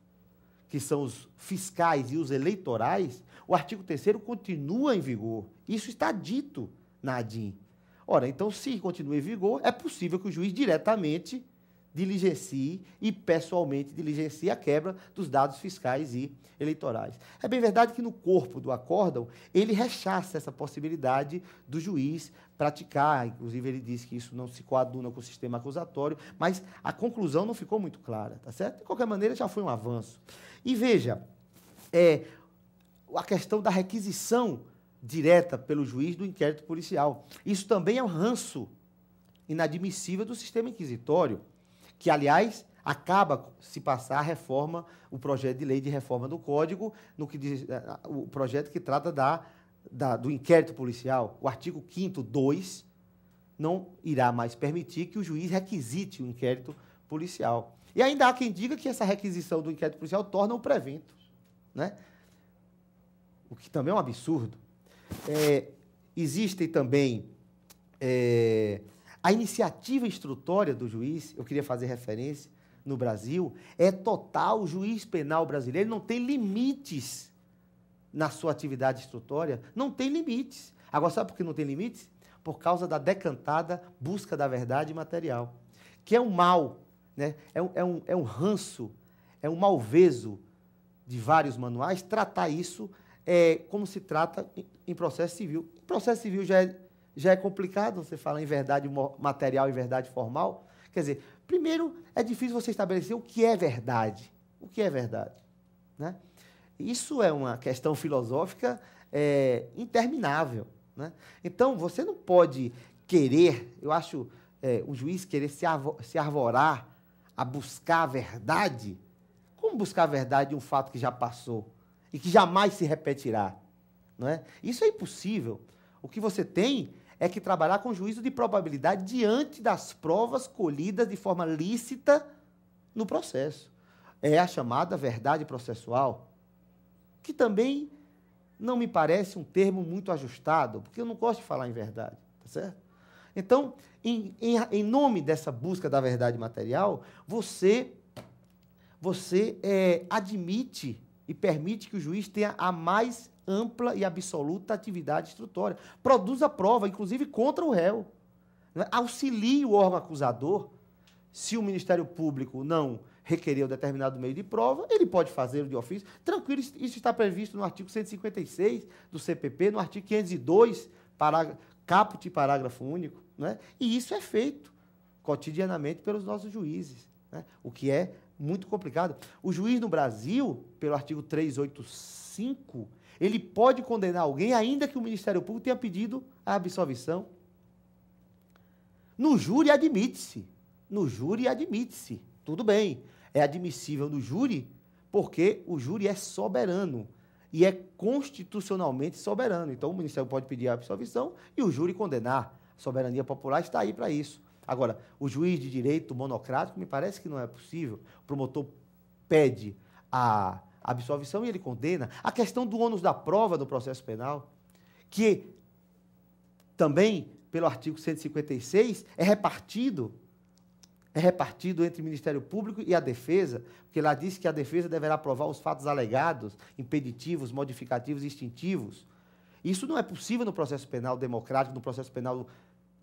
que são os fiscais e os eleitorais, o artigo 3º continua em vigor. Isso está dito na ADIM. Ora, então, se continua em vigor, é possível que o juiz diretamente diligencie e pessoalmente diligencie a quebra dos dados fiscais e eleitorais. É bem verdade que no corpo do acórdão ele rechaça essa possibilidade do juiz praticar, inclusive ele diz que isso não se coaduna com o sistema acusatório, mas a conclusão não ficou muito clara, tá certo? De qualquer maneira, já foi um avanço. E veja, a questão da requisição direta pelo juiz do inquérito policial. Isso também é um ranço inadmissível do sistema inquisitório, que, aliás, acaba se passar a reforma, o projeto de lei de reforma do Código, no que diz, o projeto que trata do inquérito policial. O artigo 5º, 2, não irá mais permitir que o juiz requisite o inquérito policial. E ainda há quem diga que essa requisição do inquérito policial torna o prevento, né? O que também é um absurdo. Existem também a iniciativa instrutória do juiz, eu queria fazer referência, no Brasil, é total. O juiz penal brasileiro não tem limites na sua atividade instrutória, não tem limites. Agora, sabe por que não tem limites? Por causa da decantada busca da verdade material, que é um mal, né? É um ranço, é um malveso de vários manuais tratar isso como se trata em processo civil. Em processo civil já é complicado, você fala em verdade material e verdade formal. Quer dizer, primeiro, é difícil você estabelecer o que é verdade. O que é verdade, né? Isso é uma questão filosófica interminável, né? Então, você não pode querer, eu acho, o juiz querer se arvorar a buscar a verdade. Como buscar a verdade de um fato que já passou e que jamais se repetirá, não é? Isso é impossível. O que você tem é que trabalhar com juízo de probabilidade diante das provas colhidas de forma lícita no processo. É a chamada verdade processual, que também não me parece um termo muito ajustado, porque eu não gosto de falar em verdade, tá certo? Então, em nome dessa busca da verdade material, você admite e permite que o juiz tenha a mais ampla e absoluta atividade instrutória. Produz a prova, inclusive contra o réu. Auxilie o órgão acusador. Se o Ministério Público não requerer um determinado meio de prova, ele pode fazê-lo de ofício. Tranquilo, isso está previsto no artigo 156 do CPP, no artigo 502, caput e parágrafo único, né? E isso é feito cotidianamente pelos nossos juízes, né? O que é muito complicado. O juiz no Brasil, pelo artigo 385, ele pode condenar alguém ainda que o Ministério Público tenha pedido a absolvição. No júri admite-se. No júri admite-se. Tudo bem. É admissível no júri porque o júri é soberano e é constitucionalmente soberano. Então, o Ministério pode pedir a absolvição e o júri condenar. A soberania popular está aí para isso. Agora, o juiz de direito monocrático, me parece que não é possível. O promotor pede a absolvição e ele condena. A questão do ônus da prova do processo penal, que também, pelo artigo 156, é repartido entre o Ministério Público e a defesa, porque lá diz que a defesa deverá provar os fatos alegados, impeditivos, modificativos e extintivos, Isso não é possível no processo penal democrático, no processo penal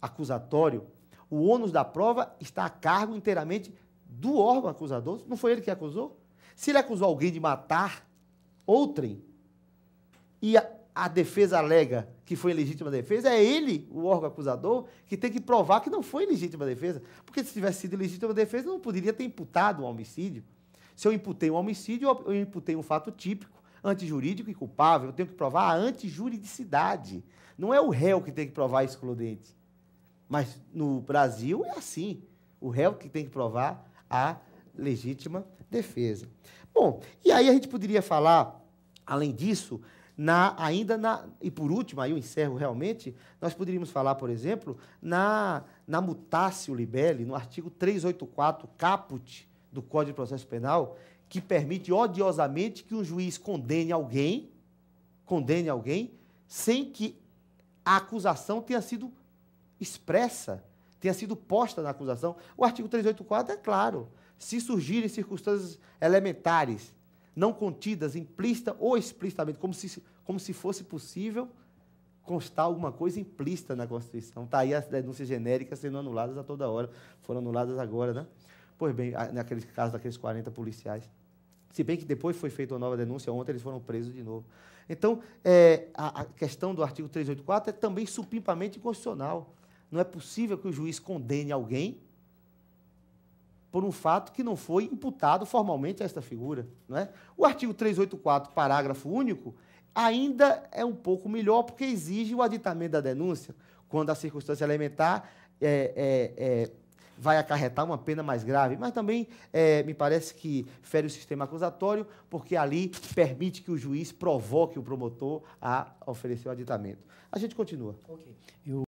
acusatório. O ônus da prova está a cargo inteiramente do órgão acusador. Não foi ele que acusou? Se ele acusou alguém de matar outrem e a defesa alega que foi legítima defesa, é ele, o órgão acusador, que tem que provar que não foi legítima defesa. Porque se tivesse sido legítima defesa, não poderia ter imputado um homicídio. Se eu imputei um homicídio, eu imputei um fato típico, antijurídico e culpável. Eu tenho que provar a antijuridicidade. Não é o réu que tem que provar a excludente. Mas no Brasil é assim. O réu que tem que provar a legítima defesa. Bom, e aí a gente poderia falar, além disso, e por último, aí eu encerro realmente, nós poderíamos falar, por exemplo, na mutatio libelli, no artigo 384, caput do Código de Processo Penal, que permite odiosamente que um juiz condene alguém, sem que a acusação tenha sido expressa, tenha sido posta na acusação. O artigo 384 é claro. Se surgirem circunstâncias elementares, não contidas, implícita ou explicitamente, como se fosse possível constar alguma coisa implícita na Constituição. Está aí as denúncias genéricas sendo anuladas a toda hora. Foram anuladas agora, né? Pois bem, naquele caso daqueles 40 policiais. Se bem que depois foi feita uma nova denúncia, ontem eles foram presos de novo. Então, a questão do artigo 384 é também supimpamente inconstitucional. Não é possível que o juiz condene alguém por um fato que não foi imputado formalmente a esta figura. Não é? O artigo 384, parágrafo único, ainda é um pouco melhor, porque exige o aditamento da denúncia, quando a circunstância elementar vai acarretar uma pena mais grave, mas também me parece que fere o sistema acusatório, porque ali permite que o juiz provoque o promotor a oferecer o aditamento. A gente continua. Ok.